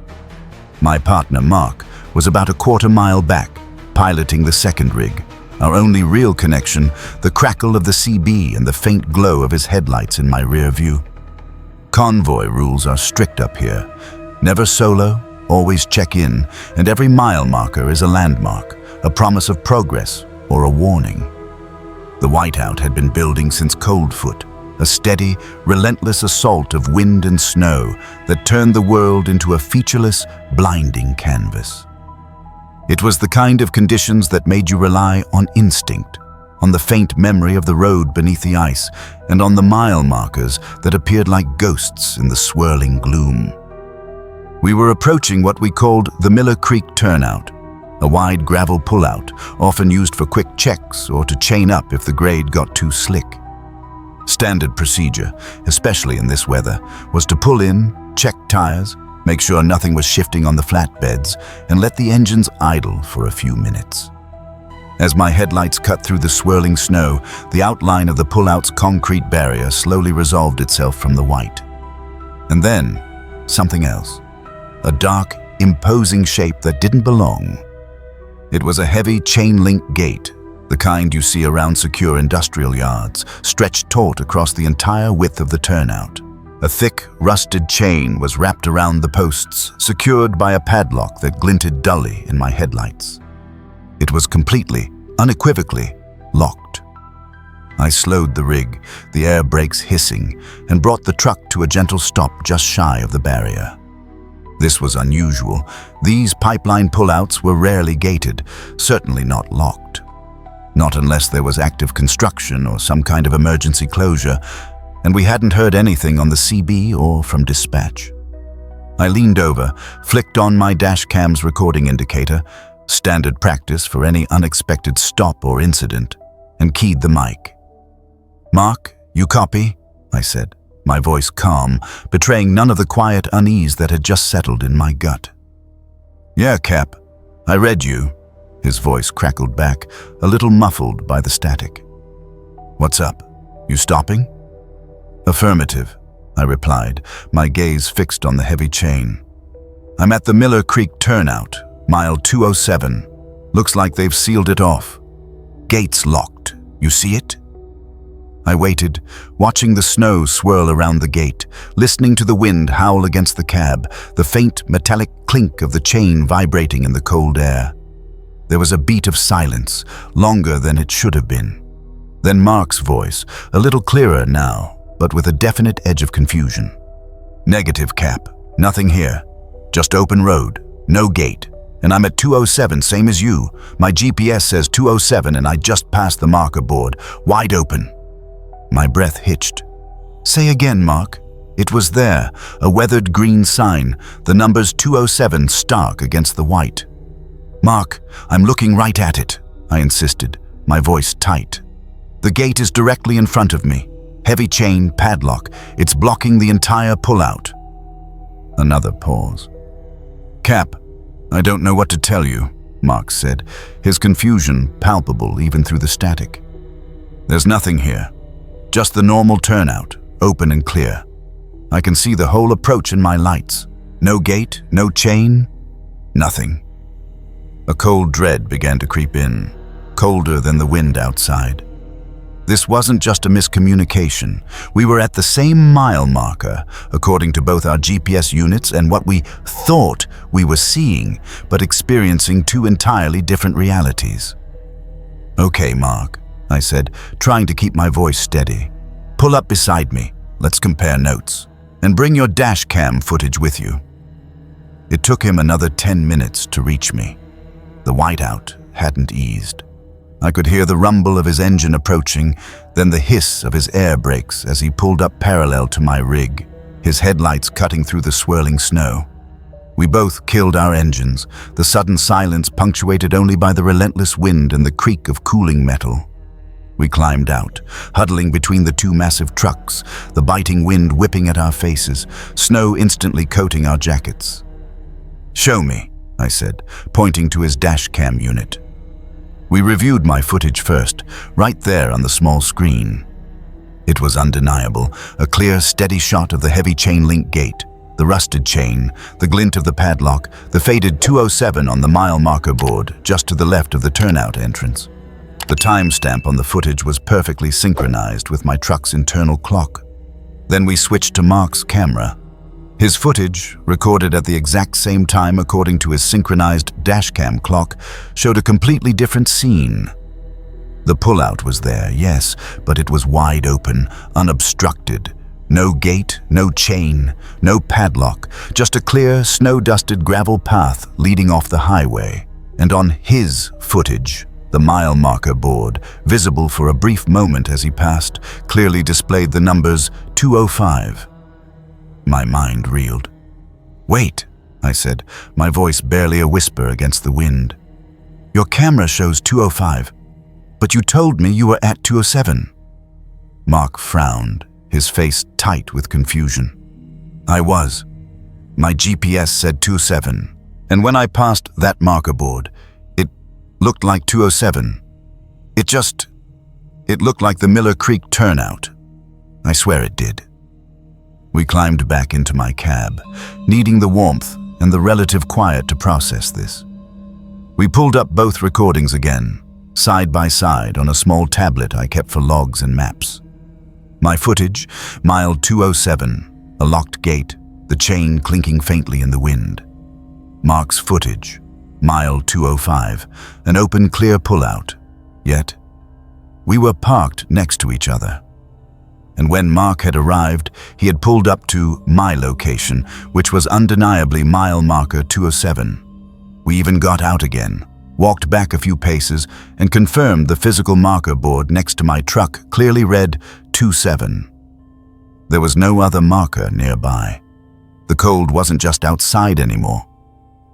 My partner, Mark, was about a quarter-mile back, piloting the second rig. Our only real connection, the crackle of the CB and the faint glow of his headlights in my rear view. Convoy rules are strict up here. Never solo, always check in, and every mile marker is a landmark, a promise of progress or a warning. The whiteout had been building since Coldfoot, a steady, relentless assault of wind and snow that turned the world into a featureless, blinding canvas. It was the kind of conditions that made you rely on instinct, on the faint memory of the road beneath the ice, and on the mile markers that appeared like ghosts in the swirling gloom. We were approaching what we called the Miller Creek Turnout, a wide gravel pullout, often used for quick checks or to chain up if the grade got too slick. Standard procedure, especially in this weather, was to pull in, check tires, make sure nothing was shifting on the flatbeds, and let the engines idle for a few minutes. As my headlights cut through the swirling snow, the outline of the pullout's concrete barrier slowly resolved itself from the white. And then, something else. A dark, imposing shape that didn't belong. It was a heavy chain-link gate, the kind you see around secure industrial yards, stretched taut across the entire width of the turnout. A thick, rusted chain was wrapped around the posts, secured by a padlock that glinted dully in my headlights. It was completely, unequivocally, locked. I slowed the rig, the air brakes hissing, and brought the truck to a gentle stop just shy of the barrier. This was unusual. These pipeline pullouts were rarely gated, certainly not locked. Not unless there was active construction or some kind of emergency closure, and we hadn't heard anything on the CB or from dispatch. I leaned over, flicked on my dash cam's recording indicator, standard practice for any unexpected stop or incident, and keyed the mic. "Mark, you copy?" I said, my voice calm, betraying none of the quiet unease that had just settled in my gut. "Yeah, Cap, I read you," his voice crackled back, a little muffled by the static. "What's up? You stopping?" "Affirmative," I replied, my gaze fixed on the heavy chain. "I'm at the Miller Creek Turnout, mile 207. Looks like they've sealed it off. Gate's locked. You see it?" I waited, watching the snow swirl around the gate, listening to the wind howl against the cab, the faint metallic clink of the chain vibrating in the cold air. There was a beat of silence, longer than it should have been. Then Mark's voice, a little clearer now, but with a definite edge of confusion. "Negative, Cap. Nothing here. Just open road. No gate. And I'm at 207, same as you. My GPS says 207 and I just passed the marker board. Wide open." My breath hitched. "Say again, Mark." It was there, a weathered green sign, the numbers 207 stark against the white. "Mark, I'm looking right at it," I insisted, my voice tight. "The gate is directly in front of me. Heavy chain, padlock. It's blocking the entire pullout." Another pause. "Cap, I don't know what to tell you," Mark said, his confusion palpable even through the static. "There's nothing here. Just the normal turnout, open and clear. I can see the whole approach in my lights. No gate, no chain, nothing." A cold dread began to creep in, colder than the wind outside. This wasn't just a miscommunication. We were at the same mile marker, according to both our GPS units and what we thought we were seeing, but experiencing two entirely different realities. "Okay, Mark, I said, trying to keep my voice steady. "Pull up beside me. Let's compare notes. And bring your dash cam footage with you." It took him another 10 minutes to reach me. The whiteout hadn't eased. I could hear the rumble of his engine approaching, then the hiss of his air brakes as he pulled up parallel to my rig, his headlights cutting through the swirling snow. We both killed our engines, the sudden silence punctuated only by the relentless wind and the creak of cooling metal. We climbed out, huddling between the two massive trucks, the biting wind whipping at our faces, snow instantly coating our jackets. "Show me," I said, pointing to his dash cam unit. We reviewed my footage first, right there on the small screen. It was undeniable, a clear, steady shot of the heavy chain-link gate, the rusted chain, the glint of the padlock, the faded 207 on the mile marker board just to the left of the turnout entrance. The timestamp on the footage was perfectly synchronized with my truck's internal clock. Then we switched to Mark's camera. His footage, recorded at the exact same time according to his synchronized dashcam clock, showed a completely different scene. The pullout was there, yes, but it was wide open, unobstructed. No gate, no chain, no padlock, just a clear, snow-dusted gravel path leading off the highway. And on his footage, the mile marker board, visible for a brief moment as he passed, clearly displayed the numbers 205. My mind reeled. "Wait," I said, my voice barely a whisper against the wind. "Your camera shows 205, but you told me you were at 207. Mark frowned, his face tight with confusion. "I was. My GPS said 27, and when I passed that marker board, it looked like 207. It looked like the Miller Creek turnout. I swear it did." We climbed back into my cab, needing the warmth and the relative quiet to process this. We pulled up both recordings again, side by side on a small tablet I kept for logs and maps. My footage, mile 207, a locked gate, the chain clinking faintly in the wind. Mark's footage, mile 205, an open clear pullout. Yet, we were parked next to each other. And when Mark had arrived, he had pulled up to my location, which was undeniably mile marker 207. We even got out again, walked back a few paces, and confirmed the physical marker board next to my truck clearly read 27. There was no other marker nearby. The cold wasn't just outside anymore.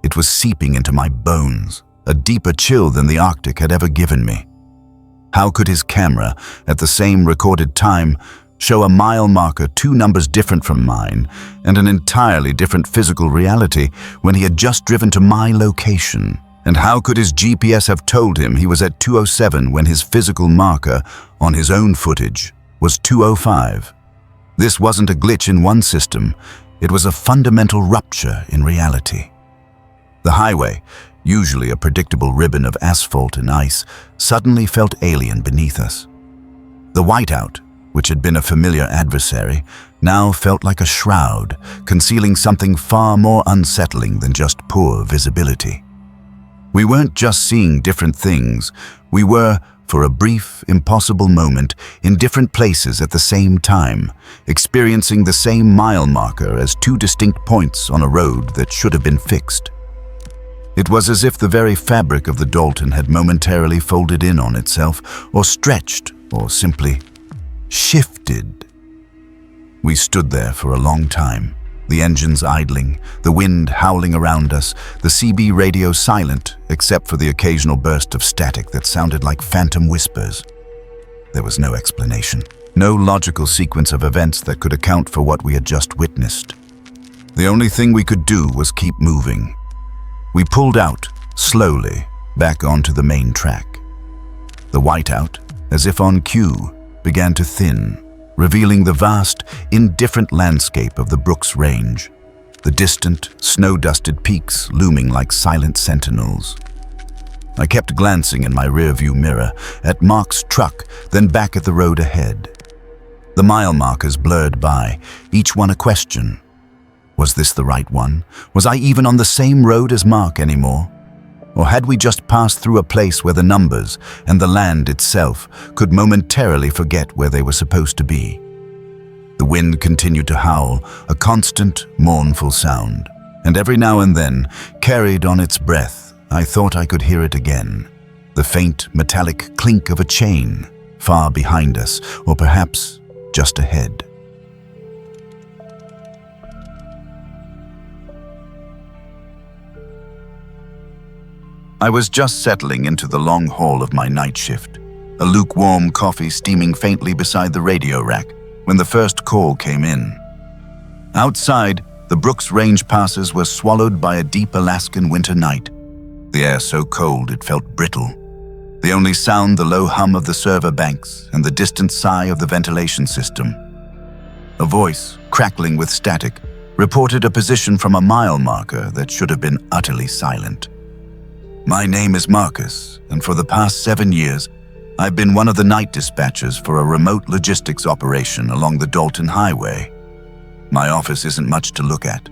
It was seeping into my bones, a deeper chill than the Arctic had ever given me. How could his camera, at the same recorded time, show a mile marker 2 numbers different from mine and an entirely different physical reality when he had just driven to my location? And how could his GPS have told him he was at 207 when his physical marker on his own footage was 205? This wasn't a glitch in one system, it was a fundamental rupture in reality. The highway, usually a predictable ribbon of asphalt and ice, suddenly felt alien beneath us. The whiteout, which had been a familiar adversary, now felt like a shroud, concealing something far more unsettling than just poor visibility. We weren't just seeing different things, we were, for a brief, impossible moment, in different places at the same time, experiencing the same mile marker as 2 distinct points on a road that should have been fixed. It was as if the very fabric of the Dalton had momentarily folded in on itself, or stretched, or simply shifted. We stood there for a long time, the engines idling, the wind howling around us, the CB radio silent except for the occasional burst of static that sounded like phantom whispers. There was no explanation, no logical sequence of events that could account for what we had just witnessed. The only thing we could do was keep moving. We pulled out, slowly, back onto the main track. The whiteout, as if on cue, began to thin, revealing the vast, indifferent landscape of the Brooks Range, the distant, snow-dusted peaks looming like silent sentinels. I kept glancing in my rearview mirror at Mark's truck, then back at the road ahead. The mile markers blurred by, each one a question. Was this the right one? Was I even on the same road as Mark anymore? Or had we just passed through a place where the numbers and the land itself could momentarily forget where they were supposed to be? The wind continued to howl, a constant, mournful sound, and every now and then, carried on its breath, I thought I could hear it again. The faint, metallic clink of a chain, far behind us, or perhaps just ahead. I was just settling into the long haul of my night shift, a lukewarm coffee steaming faintly beside the radio rack, when the first call came in. Outside, the Brooks Range passes were swallowed by a deep Alaskan winter night, the air so cold it felt brittle. The only sound the low hum of the server banks and the distant sigh of the ventilation system. A voice, crackling with static, reported a position from a mile marker that should have been utterly silent. My name is Marcus, and for the past 7 years, I've been one of the night dispatchers for a remote logistics operation along the Dalton highway. My office isn't much to look at.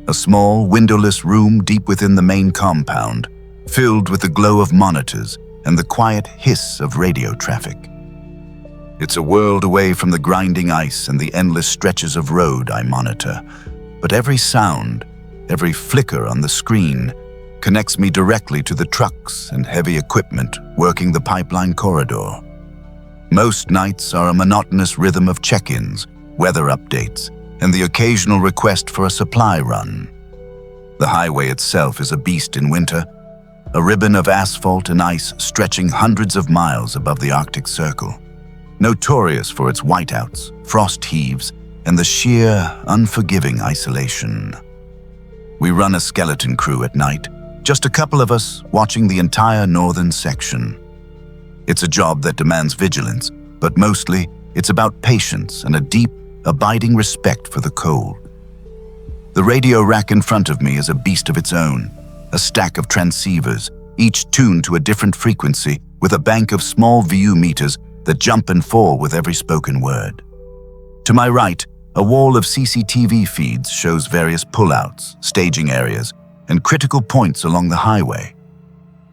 A small, windowless room deep within the main compound, filled with the glow of monitors and the quiet hiss of radio traffic. It's a world away from the grinding ice and the endless stretches of road I monitor, but every sound, every flicker on the screen connects me directly to the trucks and heavy equipment working the pipeline corridor. Most nights are a monotonous rhythm of check-ins, weather updates, and the occasional request for a supply run. The highway itself is a beast in winter, a ribbon of asphalt and ice stretching hundreds of miles above the Arctic Circle, notorious for its whiteouts, frost heaves, and the sheer, unforgiving isolation. We run a skeleton crew at night, just a couple of us watching the entire northern section. It's a job that demands vigilance, but mostly it's about patience and a deep, abiding respect for the cold. The radio rack in front of me is a beast of its own, a stack of transceivers, each tuned to a different frequency with a bank of small VU meters that jump and fall with every spoken word. To my right, a wall of CCTV feeds shows various pullouts, staging areas, and critical points along the highway.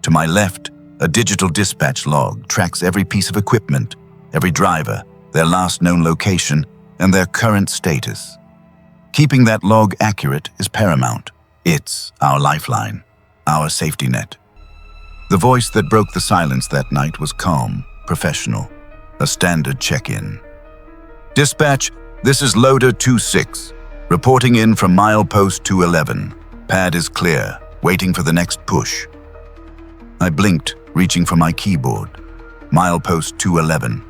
To my left, a digital dispatch log tracks every piece of equipment, every driver, their last known location, and their current status. Keeping that log accurate is paramount. It's our lifeline, our safety net. The voice that broke the silence that night was calm, professional, a standard check-in. Dispatch, this is Loader 26, reporting in from milepost 211. Pad is clear, waiting for the next push. I blinked, reaching for my keyboard. Milepost 211.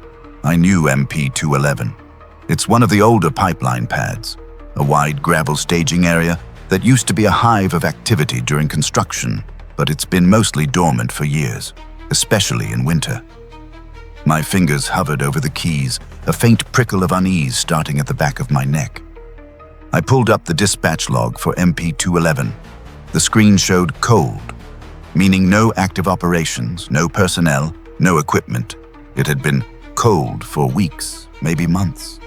I knew MP 211. It's one of the older pipeline pads, a wide gravel staging area that used to be a hive of activity during construction, but it's been mostly dormant for years, especially in winter. My fingers hovered over the keys, a faint prickle of unease starting at the back of my neck. I pulled up the dispatch log for MP 211. The screen showed cold, meaning no active operations, no personnel, no equipment. It had been cold for weeks, maybe months.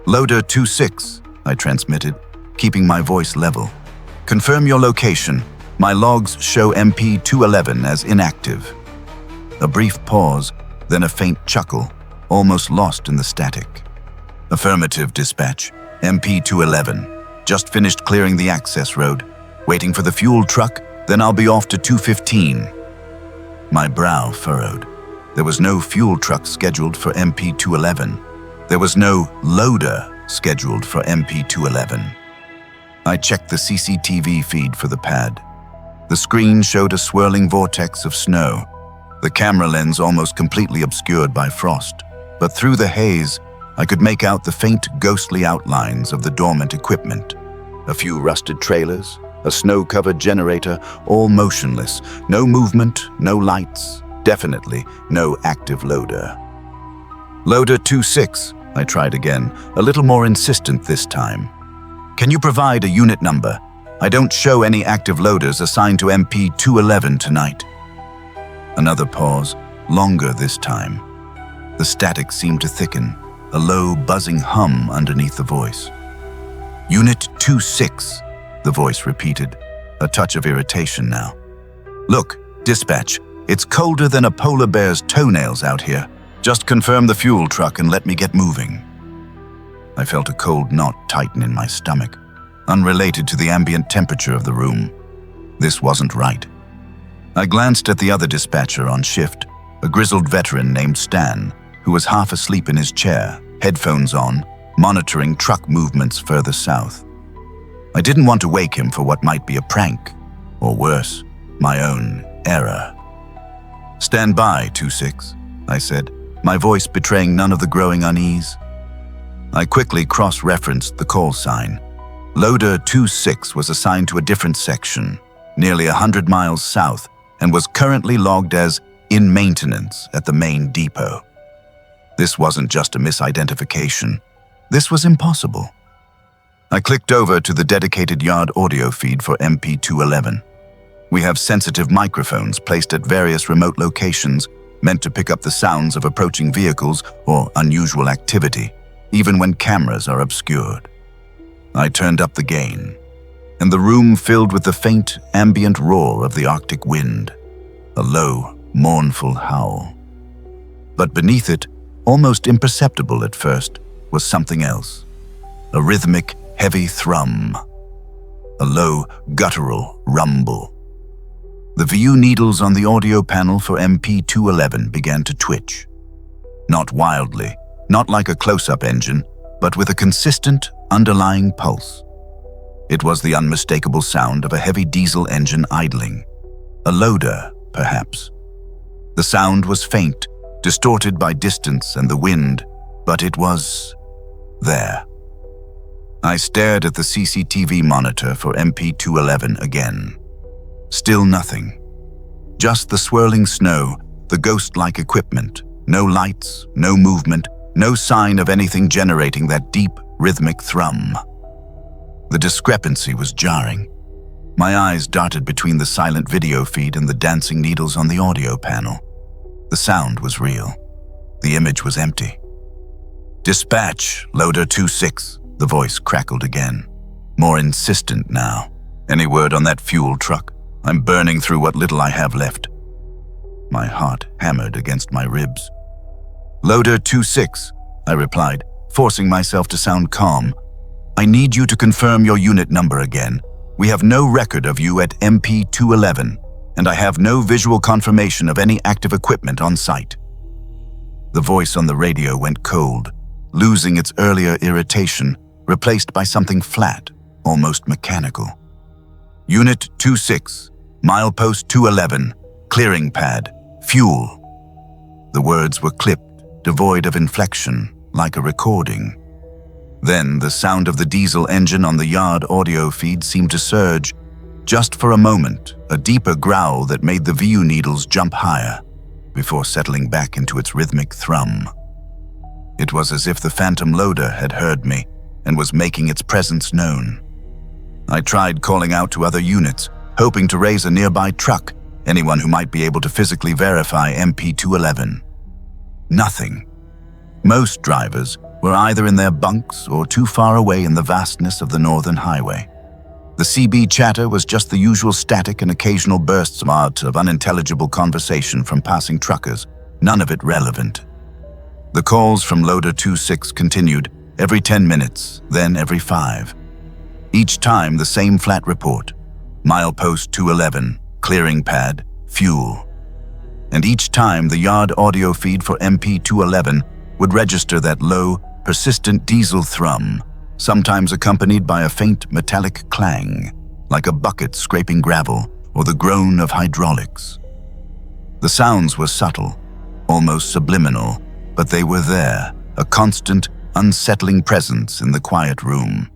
Loader 26, I transmitted, keeping my voice level. Confirm your location. My logs show MP 211 as inactive. A brief pause, then a faint chuckle, almost lost in the static. Affirmative, dispatch. MP 211. Just finished clearing the access road. Waiting for the fuel truck, then I'll be off to 215. My brow furrowed. There was no fuel truck scheduled for MP 211. There was no loader scheduled for MP 211. I checked the CCTV feed for the pad. The screen showed a swirling vortex of snow, the camera lens almost completely obscured by frost, but through the haze, I could make out the faint, ghostly outlines of the dormant equipment. A few rusted trailers, a snow-covered generator, all motionless. No movement, no lights, definitely no active loader. Loader 26, I tried again, a little more insistent this time. Can you provide a unit number? I don't show any active loaders assigned to MP 211 tonight. Another pause, longer this time. The static seemed to thicken, a low, buzzing hum underneath the voice. Unit 26, the voice repeated, a touch of irritation now. Look, dispatch, it's colder than a polar bear's toenails out here. Just confirm the fuel truck and let me get moving. I felt a cold knot tighten in my stomach, unrelated to the ambient temperature of the room. This wasn't right. I glanced at the other dispatcher on shift, a grizzled veteran named Stan, who was half asleep in his chair, headphones on, monitoring truck movements further south. I didn't want to wake him for what might be a prank, or worse, my own error. "Stand by, 2-6, I said, my voice betraying none of the growing unease. I quickly cross-referenced the call sign. Loader 2-6 was assigned to a different section, nearly 100 miles south, and was currently logged as in maintenance at the main depot. This wasn't just a misidentification. This was impossible. I clicked over to the dedicated yard audio feed for MP211. We have sensitive microphones placed at various remote locations meant to pick up the sounds of approaching vehicles or unusual activity, even when cameras are obscured. I turned up the gain, and the room filled with the faint, ambient roar of the Arctic wind, a low, mournful howl. But beneath it, almost imperceptible at first, was something else. A rhythmic, heavy thrum. A low, guttural rumble. The VU needles on the audio panel for MP211 began to twitch. Not wildly, not like a close-up engine, but with a consistent, underlying pulse. It was the unmistakable sound of a heavy diesel engine idling. A loader, perhaps. The sound was faint, distorted by distance and the wind, but it was there. I stared at the CCTV monitor for MP211 again. Still nothing. Just the swirling snow, the ghost-like equipment, no lights, no movement, no sign of anything generating that deep, rhythmic thrum. The discrepancy was jarring. My eyes darted between the silent video feed and the dancing needles on the audio panel. The sound was real. The image was empty. "Dispatch, Loader 2-6, the voice crackled again, more insistent now. "Any word on that fuel truck? I'm burning through what little I have left." My heart hammered against my ribs. "Loader 2-6, I replied, forcing myself to sound calm. "I need you to confirm your unit number again. We have no record of you at MP211, and I have no visual confirmation of any active equipment on site." The voice on the radio went cold, losing its earlier irritation, replaced by something flat, almost mechanical. "Unit 2-6, milepost 211, clearing pad, fuel." The words were clipped, devoid of inflection, like a recording. Then the sound of the diesel engine on the yard audio feed seemed to surge. Just for a moment, a deeper growl that made the VU needles jump higher, before settling back into its rhythmic thrum. It was as if the phantom loader had heard me and was making its presence known. I tried calling out to other units, hoping to raise a nearby truck, anyone who might be able to physically verify MP211. Nothing. Most drivers were either in their bunks or too far away in the vastness of the northern highway. The CB chatter was just the usual static and occasional bursts of unintelligible conversation from passing truckers, none of it relevant. The calls from Loader 2-6 continued, every 10 minutes, then every 5. Each time the same flat report, milepost 211, clearing pad, fuel. And each time the yard audio feed for MP211 would register that low, persistent diesel thrum, sometimes accompanied by a faint metallic clang, like a bucket scraping gravel or the groan of hydraulics. The sounds were subtle, almost subliminal, but they were there, a constant, unsettling presence in the quiet room.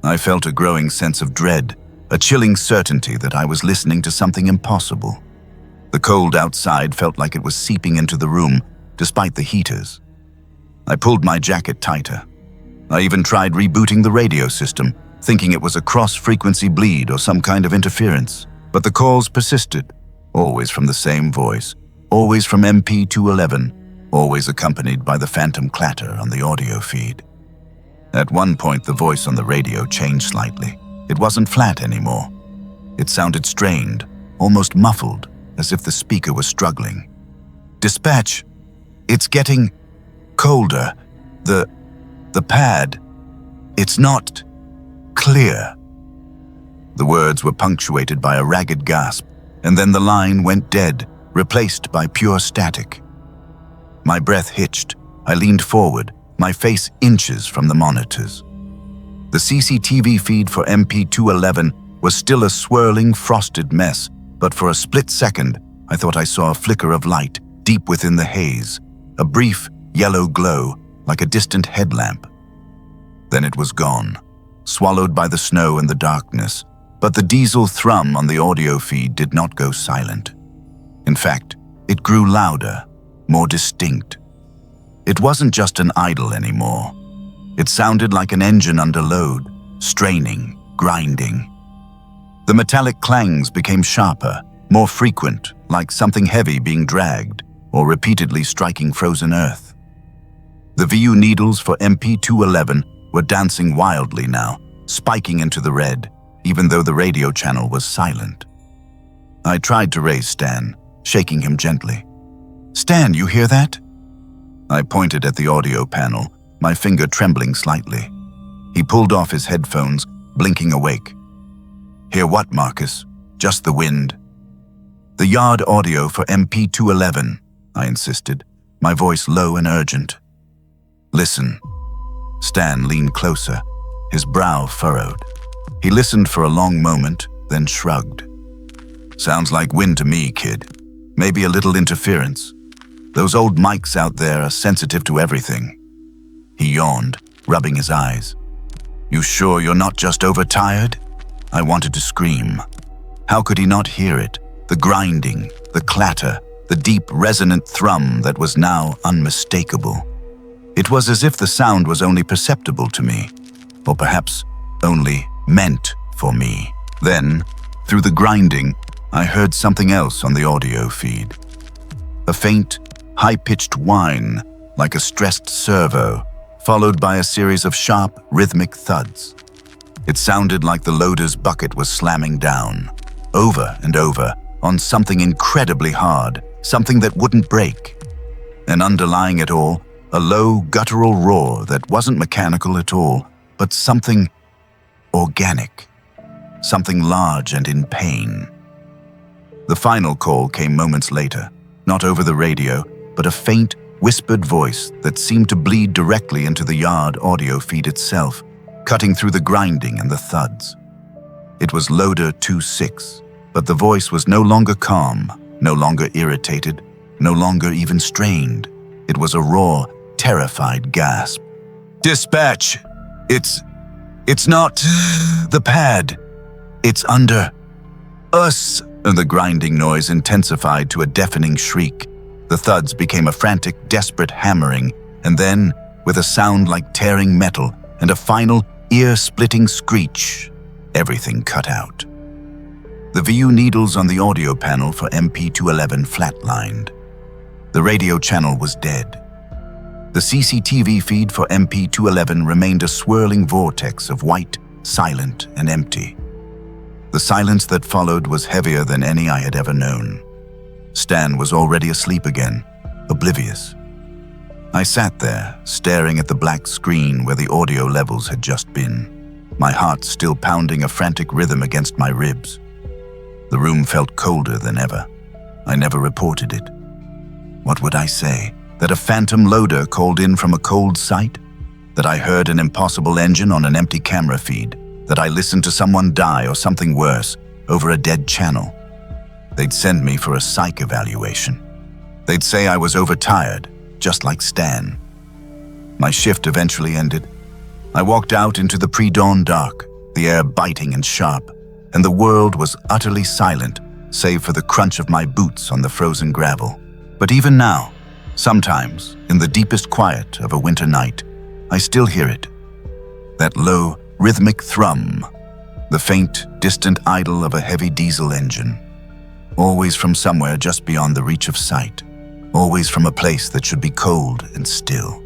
I felt a growing sense of dread, a chilling certainty that I was listening to something impossible. The cold outside felt like it was seeping into the room, despite the heaters. I pulled my jacket tighter. I even tried rebooting the radio system, thinking it was a cross-frequency bleed or some kind of interference. But the calls persisted, always from the same voice, always from MP211, always accompanied by the phantom clatter on the audio feed. At one point, the voice on the radio changed slightly. It wasn't flat anymore. It sounded strained, almost muffled, as if the speaker was struggling. "Dispatch, it's getting colder. The pad, it's not clear." The words were punctuated by a ragged gasp, and then the line went dead, replaced by pure static. My breath hitched. I leaned forward, my face inches from the monitors. The CCTV feed for MP211 was still a swirling, frosted mess, but for a split second, I thought I saw a flicker of light deep within the haze, a brief yellow glow like a distant headlamp. Then it was gone, swallowed by the snow and the darkness, but the diesel thrum on the audio feed did not go silent. In fact, it grew louder, more distinct. It wasn't just an idle anymore. It sounded like an engine under load, straining, grinding. The metallic clangs became sharper, more frequent, like something heavy being dragged or repeatedly striking frozen earth. The VU needles for MP211 were dancing wildly now, spiking into the red, even though the radio channel was silent. I tried to raise Stan, shaking him gently. "Stan, you hear that?" I pointed at the audio panel, my finger trembling slightly. He pulled off his headphones, blinking awake. "Hear what, Marcus? Just the wind." "The yard audio for MP211, I insisted, my voice low and urgent. "Listen." Stan leaned closer, his brow furrowed. He listened for a long moment, then shrugged. "Sounds like wind to me, kid. Maybe a little interference. Those old mics out there are sensitive to everything." He yawned, rubbing his eyes. "You sure you're not just overtired?" I wanted to scream. How could he not hear it? The grinding, the clatter, the deep, resonant thrum that was now unmistakable. It was as if the sound was only perceptible to me, or perhaps only meant for me. Then, through the grinding, I heard something else on the audio feed. A faint, high-pitched whine, like a stressed servo, followed by a series of sharp, rhythmic thuds. It sounded like the loader's bucket was slamming down, over and over, on something incredibly hard, something that wouldn't break. And underlying it all, a low, guttural roar that wasn't mechanical at all, but something organic, something large and in pain. The final call came moments later, not over the radio, but a faint, whispered voice that seemed to bleed directly into the yard audio feed itself, cutting through the grinding and the thuds. It was Loader 26, but the voice was no longer calm, no longer irritated, no longer even strained. It was a raw, terrified gasp. "Dispatch! It's not the pad. It's under us." And the grinding noise intensified to a deafening shriek. The thuds became a frantic, desperate hammering, and then, with a sound like tearing metal and a final, ear-splitting screech, everything cut out. The VU needles on the audio panel for MP211 flatlined. The radio channel was dead. The CCTV feed for MP211 remained a swirling vortex of white, silent, and empty. The silence that followed was heavier than any I had ever known. Stan was already asleep again, oblivious. I sat there, staring at the black screen where the audio levels had just been, my heart still pounding a frantic rhythm against my ribs. The room felt colder than ever. I never reported it. What would I say? That a phantom loader called in from a cold site? That I heard an impossible engine on an empty camera feed? That I listened to someone die or something worse over a dead channel? They'd send me for a psych evaluation. They'd say I was overtired, just like Stan. My shift eventually ended. I walked out into the pre-dawn dark, the air biting and sharp, and the world was utterly silent, save for the crunch of my boots on the frozen gravel. But even now, sometimes, in the deepest quiet of a winter night, I still hear it. That low, rhythmic thrum, the faint, distant idle of a heavy diesel engine. Always from somewhere just beyond the reach of sight. Always from a place that should be cold and still.